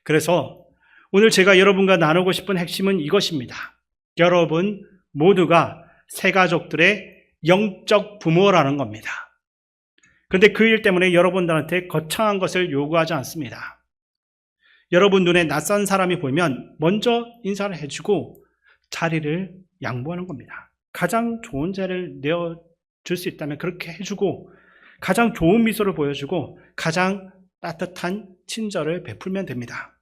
그래서 오늘 제가 여러분과 나누고 싶은 핵심은 이것입니다. 여러분 모두가 새 가족들의 영적 부모라는 겁니다. 그런데 그 일 때문에 여러분들한테 거창한 것을 요구하지 않습니다. 여러분 눈에 낯선 사람이 보이면 먼저 인사를 해주고 자리를 양보하는 겁니다. 가장 좋은 자리를 내어줄 수 있다면 그렇게 해주고 가장 좋은 미소를 보여주고 가장 따뜻한 친절을 베풀면 됩니다.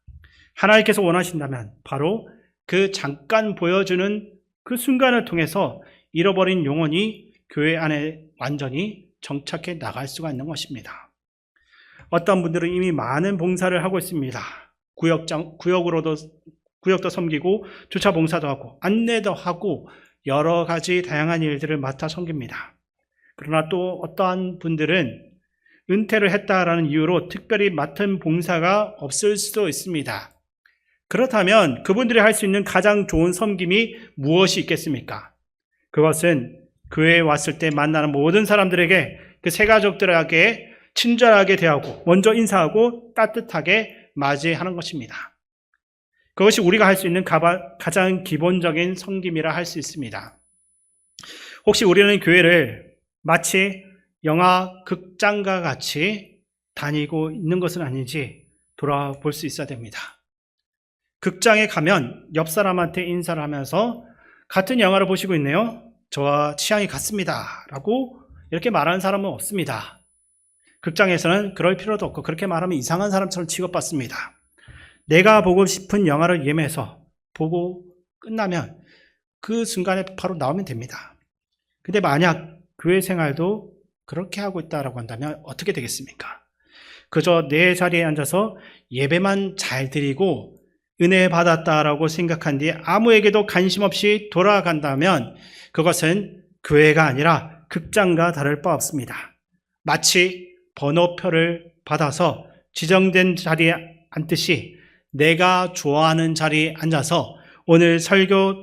하나님께서 원하신다면 바로 그 잠깐 보여주는 그 순간을 통해서 잃어버린 영혼이 교회 안에 완전히 정착해 나갈 수가 있는 것입니다. 어떤 분들은 이미 많은 봉사를 하고 있습니다. 구역도 섬기고 주차 봉사도 하고 안내도 하고 여러 가지 다양한 일들을 맡아 섬깁니다. 그러나 또 어떠한 분들은 은퇴를 했다라는 이유로 특별히 맡은 봉사가 없을 수도 있습니다. 그렇다면 그분들이 할 수 있는 가장 좋은 섬김이 무엇이 있겠습니까? 그것은 교회에 왔을 때 만나는 모든 사람들에게 그 새 가족들에게 친절하게 대하고 먼저 인사하고 따뜻하게 맞이하는 것입니다. 그것이 우리가 할 수 있는 가장 기본적인 섬김이라 할 수 있습니다. 혹시 우리는 교회를 마치 영화 극장과 같이 다니고 있는 것은 아닌지 돌아볼 수 있어야 됩니다. 극장에 가면 옆 사람한테 인사를 하면서 같은 영화를 보시고 있네요. 저와 취향이 같습니다. 라고 이렇게 말하는 사람은 없습니다. 극장에서는 그럴 필요도 없고 그렇게 말하면 이상한 사람처럼 취급받습니다. 내가 보고 싶은 영화를 예매해서 보고 끝나면 그 순간에 바로 나오면 됩니다. 근데 만약 교회 생활도 그렇게 하고 있다고 한다면 어떻게 되겠습니까? 그저 내 자리에 앉아서 예배만 잘 드리고 은혜 받았다라고 생각한 뒤에 아무에게도 관심 없이 돌아간다면 그것은 교회가 아니라 극장과 다를 바 없습니다. 마치 번호표를 받아서 지정된 자리에 앉듯이 내가 좋아하는 자리에 앉아서 오늘 설교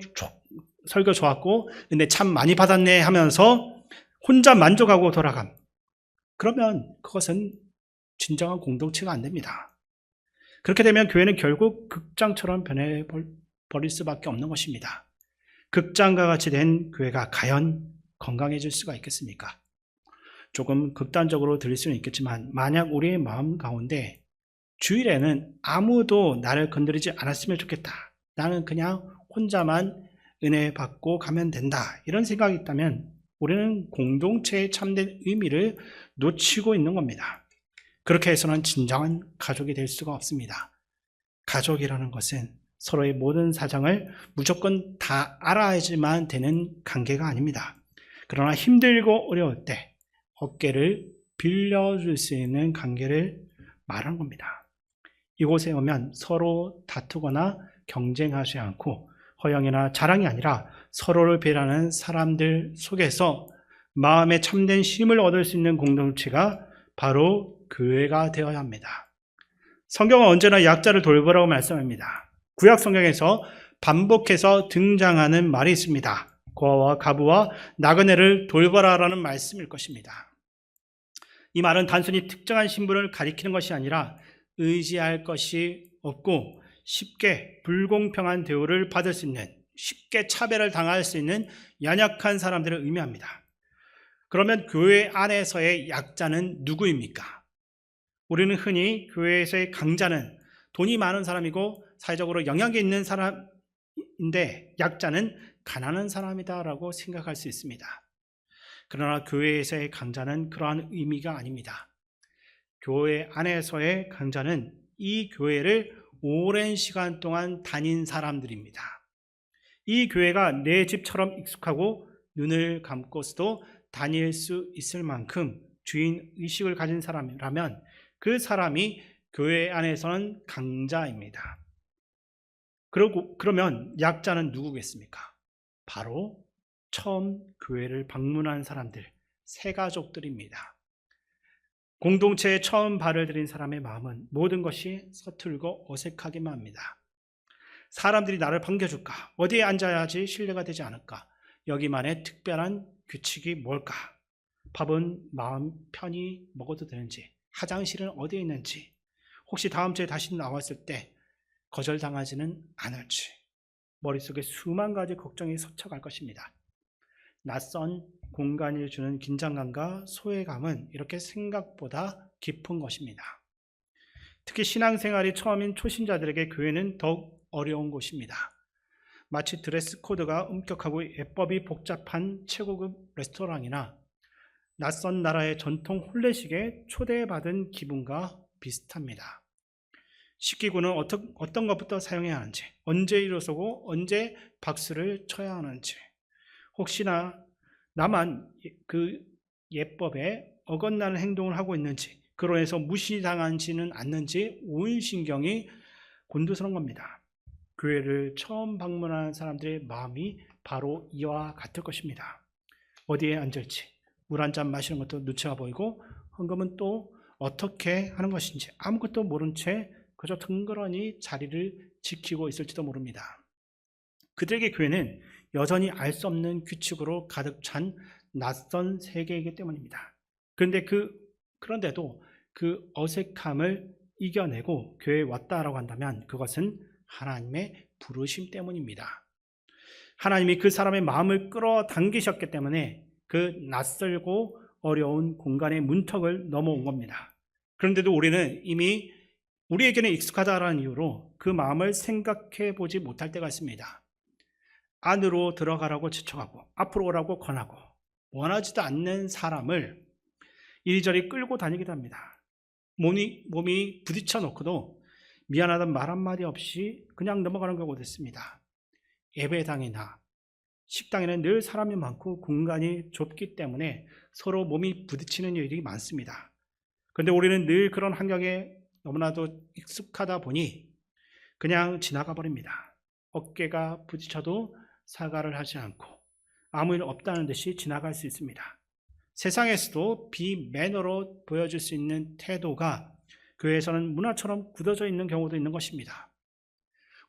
좋았고 은혜 참 많이 받았네 하면서 혼자 만족하고 돌아감. 그러면 그것은 진정한 공동체가 안 됩니다. 그렇게 되면 교회는 결국 극장처럼 변해버릴 수밖에 없는 것입니다. 극장과 같이 된 교회가 과연 건강해질 수가 있겠습니까? 조금 극단적으로 들릴 수는 있겠지만 만약 우리의 마음 가운데 주일에는 아무도 나를 건드리지 않았으면 좋겠다. 나는 그냥 혼자만 은혜 받고 가면 된다. 이런 생각이 있다면 우리는 공동체의 참된 의미를 놓치고 있는 겁니다. 그렇게 해서는 진정한 가족이 될 수가 없습니다. 가족이라는 것은 서로의 모든 사정을 무조건 다 알아야지만 되는 관계가 아닙니다. 그러나 힘들고 어려울 때 어깨를 빌려줄 수 있는 관계를 말하는 겁니다. 이곳에 오면 서로 다투거나 경쟁하지 않고 허영이나 자랑이 아니라 서로를 배려하는 사람들 속에서 마음의 참된 쉼을 얻을 수 있는 공동체가 바로 교회가 되어야 합니다. 성경은 언제나 약자를 돌보라고 말씀합니다. 구약 성경에서 반복해서 등장하는 말이 있습니다. 고아와 가부와 나그네를 돌보라라는 말씀일 것입니다. 이 말은 단순히 특정한 신분을 가리키는 것이 아니라 의지할 것이 없고 쉽게 불공평한 대우를 받을 수 있는, 쉽게 차별을 당할 수 있는 연약한 사람들을 의미합니다. 그러면 교회 안에서의 약자는 누구입니까? 우리는 흔히 교회에서의 강자는 돈이 많은 사람이고 사회적으로 영향이 있는 사람인데 약자는 가난한 사람이다라고 생각할 수 있습니다. 그러나 교회에서의 강자는 그러한 의미가 아닙니다. 교회 안에서의 강자는 이 교회를 오랜 시간 동안 다닌 사람들입니다. 이 교회가 내 집처럼 익숙하고 눈을 감고서도 다닐 수 있을 만큼 주인 의식을 가진 사람이라면 그 사람이 교회 안에서는 강자입니다. 그러면 약자는 누구겠습니까? 바로 처음 교회를 방문한 사람들, 새가족들입니다. 공동체에 처음 발을 들인 사람의 마음은 모든 것이 서툴고 어색하기만 합니다. 사람들이 나를 반겨줄까? 어디에 앉아야지 신뢰가 되지 않을까? 여기만의 특별한 규칙이 뭘까? 밥은 마음 편히 먹어도 되는지, 화장실은 어디에 있는지, 혹시 다음 주에 다시 나왔을 때 거절당하지는 않을지, 머릿속에 수만 가지 걱정이 스쳐갈 것입니다. 낯선 공간이 주는 긴장감과 소외감은 이렇게 생각보다 깊은 것입니다. 특히 신앙생활이 처음인 초신자들에게 교회는 더욱 어려운 곳입니다. 마치 드레스 코드가 엄격하고 예법이 복잡한 최고급 레스토랑이나 낯선 나라의 전통 혼례식에 초대받은 기분과 비슷합니다. 식기구는 어떤 것부터 사용해야 하는지, 언제 일어서고 언제 박수를 쳐야 하는지, 혹시나 나만 그 예법에 어긋나는 행동을 하고 있는지, 그로 인해서 무시당하지는 않는지 온 신경이 곤두서는 겁니다. 교회를 처음 방문하는 사람들의 마음이 바로 이와 같을 것입니다. 어디에 앉을지, 물 한 잔 마시는 것도 눈치가 보이고, 헌금은 또 어떻게 하는 것인지 아무것도 모른 채 그저 덩그러니 자리를 지키고 있을지도 모릅니다. 그들에게 교회는 여전히 알 수 없는 규칙으로 가득 찬 낯선 세계이기 때문입니다. 그런데도 그 어색함을 이겨내고 교회에 왔다라고 한다면 그것은 하나님의 부르심 때문입니다. 하나님이 그 사람의 마음을 끌어당기셨기 때문에 그 낯설고 어려운 공간의 문턱을 넘어온 겁니다. 그런데도 우리는 이미 우리에게는 익숙하다라는 이유로 그 마음을 생각해 보지 못할 때가 있습니다. 안으로 들어가라고 지쳐가고 앞으로 오라고 권하고 원하지도 않는 사람을 이리저리 끌고 다니기도 합니다. 몸이 부딪혀 놓고도 미안하다는 말 한마디 없이 그냥 넘어가는 경우도 있습니다. 예배당이나 식당에는 늘 사람이 많고 공간이 좁기 때문에 서로 몸이 부딪히는 일이 많습니다. 그런데 우리는 늘 그런 환경에 너무나도 익숙하다 보니 그냥 지나가 버립니다. 어깨가 부딪혀도 사과를 하지 않고 아무 일 없다는 듯이 지나갈 수 있습니다. 세상에서도 비매너로 보여줄 수 있는 태도가 교회에서는 문화처럼 굳어져 있는 경우도 있는 것입니다.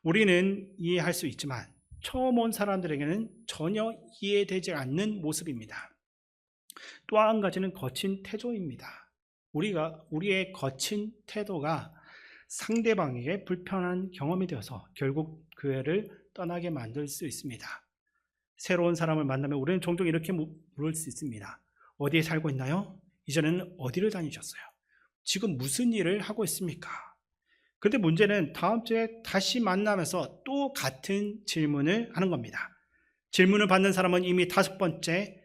우리는 이해할 수 있지만 처음 온 사람들에게는 전혀 이해되지 않는 모습입니다. 또 한 가지는 거친 태도입니다. 우리의 거친 태도가 상대방에게 불편한 경험이 되어서 결국 교회를 떠나게 만들 수 있습니다. 새로운 사람을 만나면 우리는 종종 이렇게 물을 수 있습니다. 어디에 살고 있나요? 이전에는 어디를 다니셨어요? 지금 무슨 일을 하고 있습니까? 그런데 문제는 다음 주에 다시 만나면서 또 같은 질문을 하는 겁니다. 질문을 받는 사람은 이미 5번째,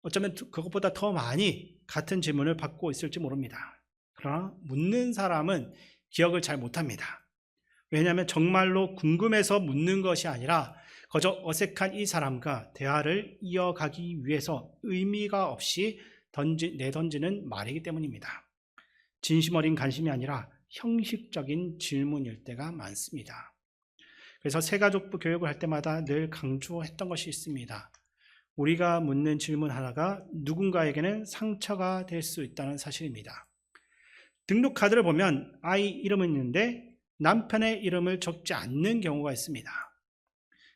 어쩌면 그것보다 더 많이 같은 질문을 받고 있을지 모릅니다. 그러나 묻는 사람은 기억을 잘 못합니다. 왜냐하면 정말로 궁금해서 묻는 것이 아니라 그저 어색한 이 사람과 대화를 이어가기 위해서 의미가 없이 내던지는 말이기 때문입니다. 진심 어린 관심이 아니라 형식적인 질문일 때가 많습니다. 그래서 새가족부 교육을 할 때마다 늘 강조했던 것이 있습니다. 우리가 묻는 질문 하나가 누군가에게는 상처가 될 수 있다는 사실입니다. 등록카드를 보면 아이 이름은 있는데 남편의 이름을 적지 않는 경우가 있습니다.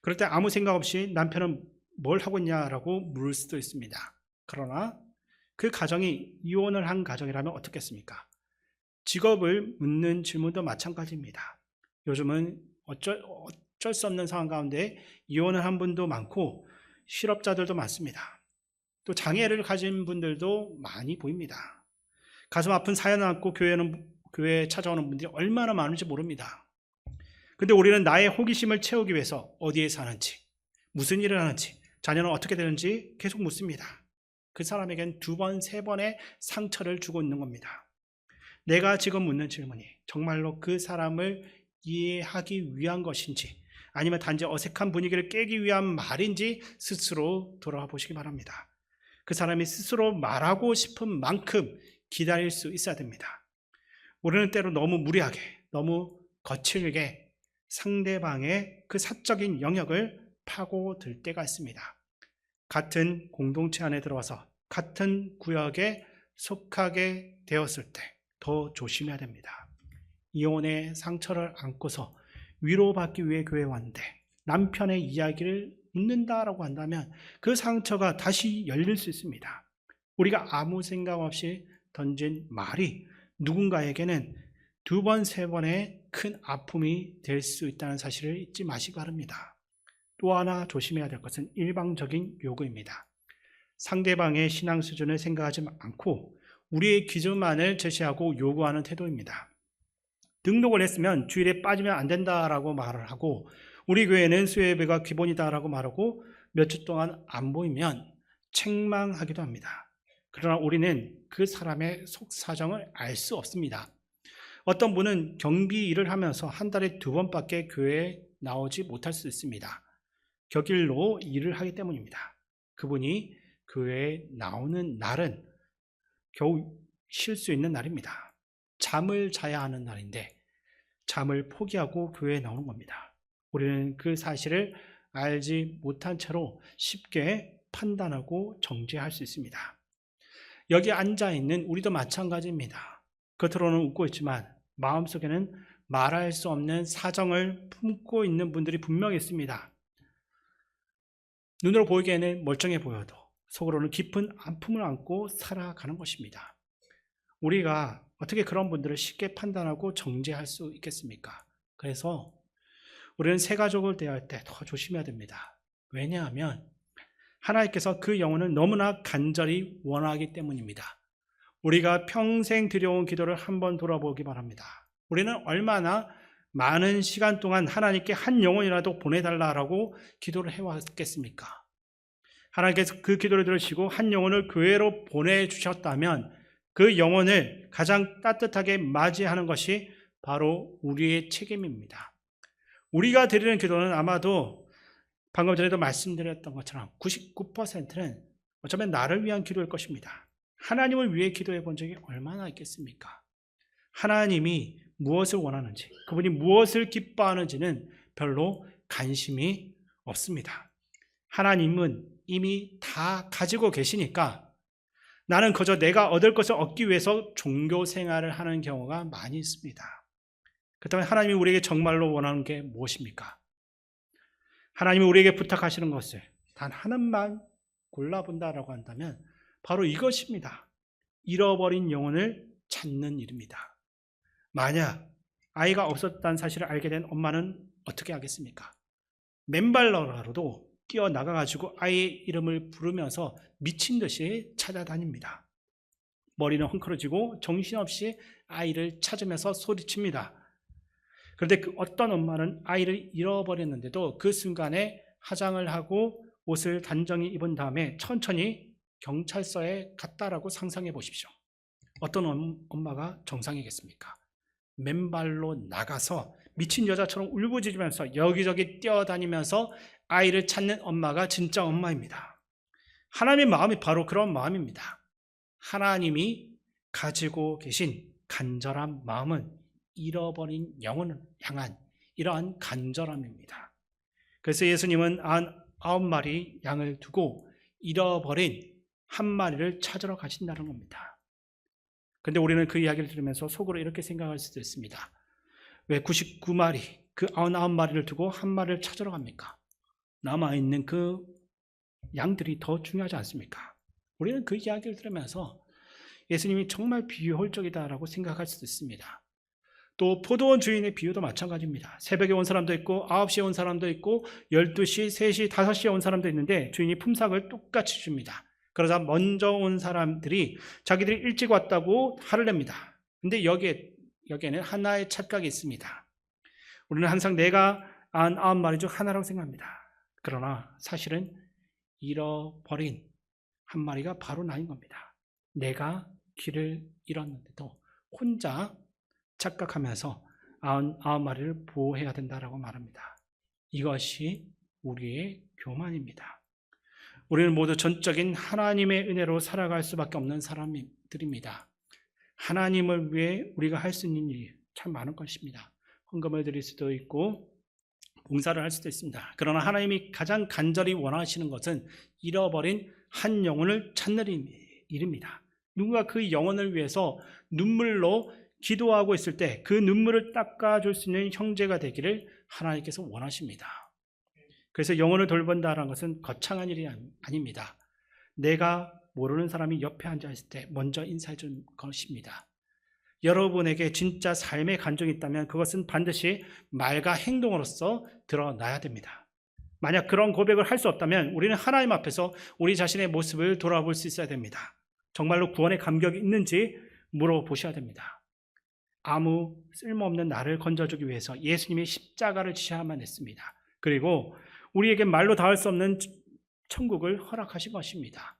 그럴 때 아무 생각 없이 남편은 뭘 하고 있냐라고 물을 수도 있습니다. 그러나 그 가정이 이혼을 한 가정이라면 어떻겠습니까? 직업을 묻는 질문도 마찬가지입니다. 요즘은 어쩔 수 없는 상황 가운데 이혼을 한 분도 많고 실업자들도 많습니다. 또 장애를 가진 분들도 많이 보입니다. 가슴 아픈 사연을 안고 교회에 찾아오는 분들이 얼마나 많은지 모릅니다. 근데 우리는 나의 호기심을 채우기 위해서 어디에 사는지, 무슨 일을 하는지, 자녀는 어떻게 되는지 계속 묻습니다. 그 사람에겐 2번, 3번의 상처를 주고 있는 겁니다. 내가 지금 묻는 질문이 정말로 그 사람을 이해하기 위한 것인지 아니면 단지 어색한 분위기를 깨기 위한 말인지 스스로 돌아와 보시기 바랍니다. 그 사람이 스스로 말하고 싶은 만큼 기다릴 수 있어야 됩니다. 우리는 때로 너무 무리하게, 너무 거칠게 상대방의 그 사적인 영역을 파고들 때가 있습니다. 같은 공동체 안에 들어와서 같은 구역에 속하게 되었을 때 더 조심해야 됩니다. 이혼의 상처를 안고서 위로받기 위해 교회에 왔는데 남편의 이야기를 묻는다라고 한다면 그 상처가 다시 열릴 수 있습니다. 우리가 아무 생각 없이 던진 말이 누군가에게는 2번, 3번의 큰 아픔이 될 수 있다는 사실을 잊지 마시기 바랍니다. 또 하나 조심해야 될 것은 일방적인 요구입니다. 상대방의 신앙 수준을 생각하지 않고 우리의 기준만을 제시하고 요구하는 태도입니다. 등록을 했으면 주일에 빠지면 안 된다라고 말을 하고 우리 교회는 수요예배가 기본이다라고 말하고 몇 주 동안 안 보이면 책망하기도 합니다. 그러나 우리는 그 사람의 속사정을 알 수 없습니다. 어떤 분은 경비 일을 하면서 한 달에 2번밖에 교회에 나오지 못할 수 있습니다. 격일로 일을 하기 때문입니다. 그분이 교회에 나오는 날은 겨우 쉴 수 있는 날입니다. 잠을 자야 하는 날인데 잠을 포기하고 교회에 나오는 겁니다. 우리는 그 사실을 알지 못한 채로 쉽게 판단하고 정죄할 수 있습니다. 여기 앉아있는 우리도 마찬가지입니다. 겉으로는 웃고 있지만 마음속에는 말할 수 없는 사정을 품고 있는 분들이 분명히 있습니다. 눈으로 보이기에는 멀쩡해 보여도 속으로는 깊은 아픔을 안고 살아가는 것입니다. 우리가 어떻게 그런 분들을 쉽게 판단하고 정죄할 수 있겠습니까? 그래서 우리는 새 가족을 대할 때 더 조심해야 됩니다. 왜냐하면 하나님께서 그 영혼을 너무나 간절히 원하기 때문입니다. 우리가 평생 드려온 기도를 한번 돌아보기 바랍니다. 우리는 얼마나 많은 시간 동안 하나님께 한 영혼이라도 보내달라고 기도를 해왔겠습니까? 하나님께서 그 기도를 들으시고 한 영혼을 교회로 보내주셨다면 그 영혼을 가장 따뜻하게 맞이하는 것이 바로 우리의 책임입니다. 우리가 드리는 기도는 아마도 방금 전에도 말씀드렸던 것처럼 99%는 어쩌면 나를 위한 기도일 것입니다. 하나님을 위해 기도해 본 적이 얼마나 있겠습니까? 하나님이 무엇을 원하는지, 그분이 무엇을 기뻐하는지는 별로 관심이 없습니다. 하나님은 이미 다 가지고 계시니까 나는 그저 내가 얻을 것을 얻기 위해서 종교 생활을 하는 경우가 많이 있습니다. 그렇다면 하나님이 우리에게 정말로 원하는 게 무엇입니까? 하나님이 우리에게 부탁하시는 것을 단 하나만 골라본다라고 한다면 바로 이것입니다. 잃어버린 영혼을 찾는 일입니다. 만약 아이가 없었다는 사실을 알게 된 엄마는 어떻게 하겠습니까? 맨발로라도 뛰어나가가지고 아이의 이름을 부르면서 미친 듯이 찾아다닙니다. 머리는 헝클어지고 정신없이 아이를 찾으면서 소리칩니다. 그런데 그 어떤 엄마는 아이를 잃어버렸는데도 그 순간에 화장을 하고 옷을 단정히 입은 다음에 천천히 경찰서에 갔다라고 상상해 보십시오. 어떤 엄마가 정상이겠습니까? 맨발로 나가서 미친 여자처럼 울부짖으면서 여기저기 뛰어다니면서 아이를 찾는 엄마가 진짜 엄마입니다. 하나님의 마음이 바로 그런 마음입니다. 하나님이 가지고 계신 간절한 마음은 잃어버린 영혼을 향한 이러한 간절함입니다. 그래서 예수님은 99마리 양을 두고 잃어버린 한 마리를 찾으러 가신다는 겁니다. 그런데 우리는 그 이야기를 들으면서 속으로 이렇게 생각할 수도 있습니다. 왜 99마리, 그 99마리를 두고 한 마리를 찾으러 갑니까? 남아있는 그 양들이 더 중요하지 않습니까? 우리는 그 이야기를 들으면서 예수님이 정말 비효율적이다라고 생각할 수도 있습니다. 또 포도원 주인의 비유도 마찬가지입니다. 새벽에 온 사람도 있고 9시에 온 사람도 있고 12시, 3시, 5시에 온 사람도 있는데 주인이 품삯을 똑같이 줍니다. 그러자 먼저 온 사람들이 자기들이 일찍 왔다고 화를 냅니다. 근데 여기에는 하나의 착각이 있습니다. 우리는 항상 내가 99마리 중 하나라고 생각합니다. 그러나 사실은 잃어버린 한 마리가 바로 나인 겁니다. 내가 길을 잃었는데도 혼자 착각하면서 아홉 마리를 보호해야 된다라고 말합니다. 이것이 우리의 교만입니다. 우리는 모두 전적인 하나님의 은혜로 살아갈 수밖에 없는 사람들입니다. 하나님을 위해 우리가 할 수 있는 일이 참 많은 것입니다. 헌금을 드릴 수도 있고 봉사를 할 수도 있습니다. 그러나 하나님이 가장 간절히 원하시는 것은 잃어버린 한 영혼을 찾는 일입니다. 누군가 그 영혼을 위해서 눈물로 기도하고 있을 때 그 눈물을 닦아줄 수 있는 형제가 되기를 하나님께서 원하십니다. 그래서 영혼을 돌본다는 것은 거창한 일이 아닙니다. 내가 모르는 사람이 옆에 앉아있을 때 먼저 인사해 준 것입니다. 여러분에게 진짜 삶의 간증이 있다면 그것은 반드시 말과 행동으로서 드러나야 됩니다. 만약 그런 고백을 할 수 없다면 우리는 하나님 앞에서 우리 자신의 모습을 돌아볼 수 있어야 됩니다. 정말로 구원의 감격이 있는지 물어보셔야 됩니다. 아무 쓸모없는 나를 건져주기 위해서 예수님이 십자가를 지셔야만 했습니다. 그리고 우리에게 말로 닿을 수 없는 천국을 허락하신 것입니다.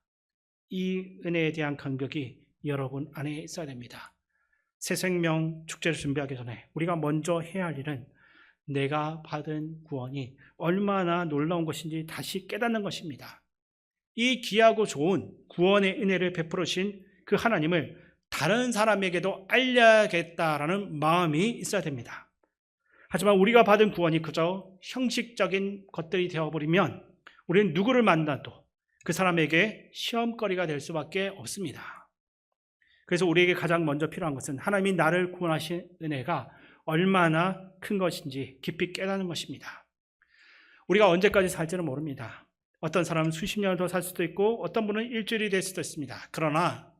이 은혜에 대한 감격이 여러분 안에 있어야 됩니다. 새 생명 축제를 준비하기 전에 우리가 먼저 해야 할 일은 내가 받은 구원이 얼마나 놀라운 것인지 다시 깨닫는 것입니다. 이 귀하고 좋은 구원의 은혜를 베풀으신 그 하나님을 다른 사람에게도 알려야겠다라는 마음이 있어야 됩니다. 하지만 우리가 받은 구원이 그저 형식적인 것들이 되어버리면 우리는 누구를 만나도 그 사람에게 시험거리가 될 수밖에 없습니다. 그래서 우리에게 가장 먼저 필요한 것은 하나님이 나를 구원하신 은혜가 얼마나 큰 것인지 깊이 깨닫는 것입니다. 우리가 언제까지 살지는 모릅니다. 어떤 사람은 수십 년을 더 살 수도 있고 어떤 분은 일주일이 될 수도 있습니다. 그러나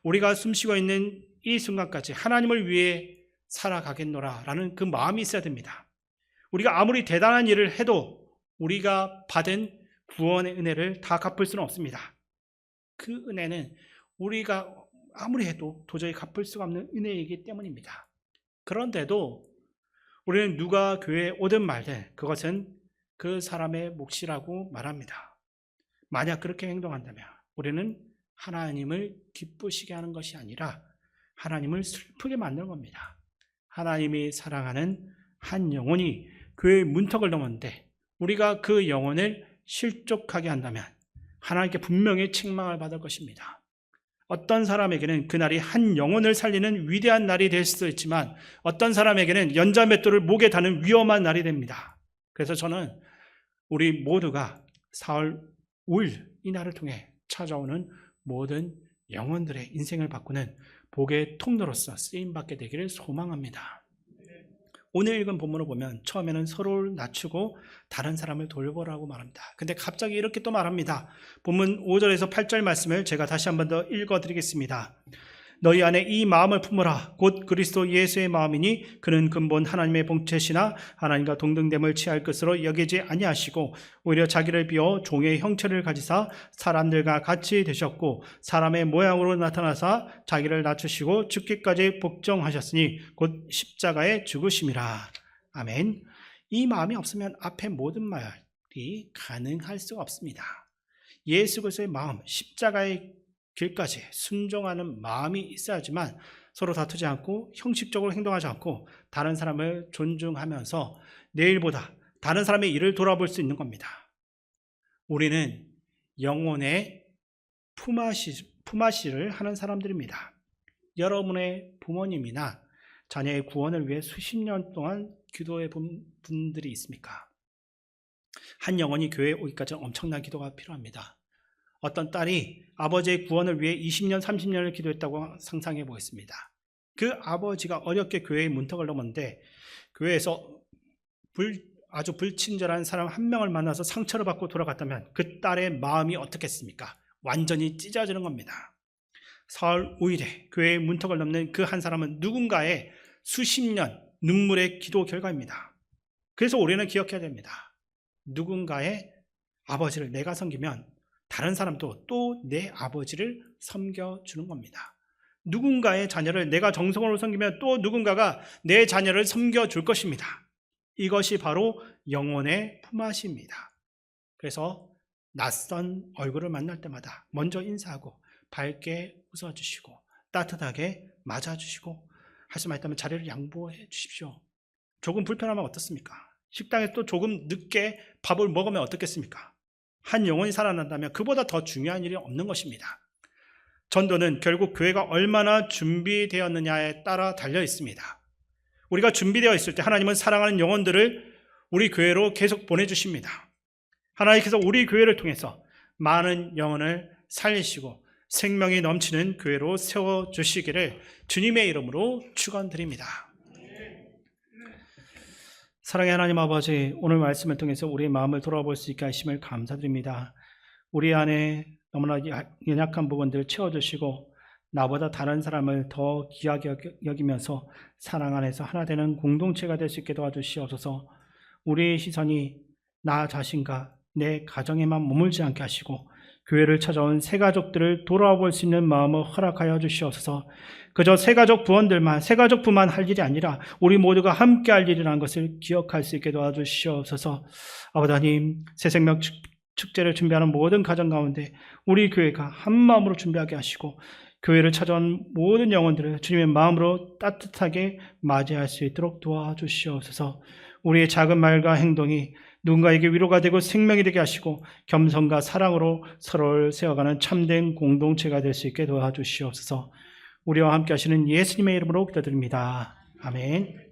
우리가 숨쉬고 있는 이 순간까지 하나님을 위해 살아가겠노라라는 그 마음이 있어야 됩니다. 우리가 아무리 대단한 일을 해도 우리가 받은 구원의 은혜를 다 갚을 수는 없습니다. 그 은혜는 우리가 아무리 해도 도저히 갚을 수가 없는 은혜이기 때문입니다. 그런데도 우리는 누가 교회에 오든 말든 그것은 그 사람의 몫이라고 말합니다. 만약 그렇게 행동한다면 우리는 하나님을 기쁘시게 하는 것이 아니라 하나님을 슬프게 만드는 겁니다. 하나님이 사랑하는 한 영혼이 교회의 문턱을 넘었는데 우리가 그 영혼을 실족하게 한다면 하나님께 분명히 책망을 받을 것입니다. 어떤 사람에게는 그날이 한 영혼을 살리는 위대한 날이 될 수도 있지만 어떤 사람에게는 연자맷돌을 목에 다는 위험한 날이 됩니다. 그래서 저는 우리 모두가 4월 5일 이 날을 통해 찾아오는 모든 영혼들의 인생을 바꾸는 복의 통로로서 쓰임받게 되기를 소망합니다. 오늘 읽은 본문을 보면 처음에는 서로를 낮추고 다른 사람을 돌보라고 말합니다. 근데 갑자기 이렇게 또 말합니다. 본문 5절에서 8절 말씀을 제가 다시 한 번 더 읽어드리겠습니다. 너희 안에 이 마음을 품으라. 곧 그리스도 예수의 마음이니 그는 근본 하나님의 본체시나 하나님과 동등됨을 취할 것으로 여기지 아니하시고 오히려 자기를 비워 종의 형체를 가지사 사람들과 같이 되셨고 사람의 모양으로 나타나사 자기를 낮추시고 죽기까지 복종하셨으니 곧 십자가에 죽으심이라. 아멘. 이 마음이 없으면 앞에 모든 말이 가능할 수가 없습니다. 예수 그리스도의 마음, 십자가의 길까지 순종하는 마음이 있어야지만 서로 다투지 않고 형식적으로 행동하지 않고 다른 사람을 존중하면서 내일보다 다른 사람의 일을 돌아볼 수 있는 겁니다. 우리는 영혼의 품앗이를 하는 사람들입니다. 여러분의 부모님이나 자녀의 구원을 위해 수십 년 동안 기도해 본 분들이 있습니까? 한 영혼이 교회에 오기까지는 엄청난 기도가 필요합니다. 어떤 딸이 아버지의 구원을 위해 20년, 30년을 기도했다고 상상해 보겠습니다. 그 아버지가 어렵게 교회의 문턱을 넘었는데 교회에서 아주 불친절한 사람 한 명을 만나서 상처를 받고 돌아갔다면 그 딸의 마음이 어떻겠습니까? 완전히 찢어지는 겁니다. 4월 5일에 교회의 문턱을 넘는 그 한 사람은 누군가의 수십 년 눈물의 기도 결과입니다. 그래서 우리는 기억해야 됩니다. 누군가의 아버지를 내가 섬기면 다른 사람도 또 내 아버지를 섬겨주는 겁니다. 누군가의 자녀를 내가 정성으로 섬기면 또 누군가가 내 자녀를 섬겨줄 것입니다. 이것이 바로 영혼의 품앗이입니다. 그래서 낯선 얼굴을 만날 때마다 먼저 인사하고 밝게 웃어주시고 따뜻하게 맞아주시고 할 수만 있다면 자리를 양보해 주십시오. 조금 불편하면 어떻습니까? 식당에 또 조금 늦게 밥을 먹으면 어떻겠습니까? 한 영혼이 살아난다면 그보다 더 중요한 일이 없는 것입니다. 전도는 결국 교회가 얼마나 준비되었느냐에 따라 달려 있습니다. 우리가 준비되어 있을 때 하나님은 사랑하는 영혼들을 우리 교회로 계속 보내주십니다. 하나님께서 우리 교회를 통해서 많은 영혼을 살리시고 생명이 넘치는 교회로 세워주시기를 주님의 이름으로 축원드립니다. 사랑의 하나님 아버지, 오늘 말씀을 통해서 우리의 마음을 돌아볼 수 있게 하심을 감사드립니다. 우리 안에 너무나 연약한 부분들을 채워주시고 나보다 다른 사람을 더 귀하게 여기면서 사랑 안에서 하나 되는 공동체가 될 수 있게 도와주시옵소서. 우리의 시선이 나 자신과 내 가정에만 머물지 않게 하시고 교회를 찾아온 새가족들을 돌아볼 수 있는 마음을 허락하여 주시옵소서. 그저 새가족 부원들만, 새가족 부만 할 일이 아니라 우리 모두가 함께 할 일이라는 것을 기억할 수 있게 도와주시옵소서. 아버지 하나님, 새생명 축제를 준비하는 모든 가정 가운데 우리 교회가 한 마음으로 준비하게 하시고 교회를 찾아온 모든 영혼들을 주님의 마음으로 따뜻하게 맞이할 수 있도록 도와주시옵소서. 우리의 작은 말과 행동이 누군가에게 위로가 되고 생명이 되게 하시고 겸손과 사랑으로 서로를 세워가는 참된 공동체가 될 수 있게 도와주시옵소서. 우리와 함께 하시는 예수님의 이름으로 기도드립니다. 아멘.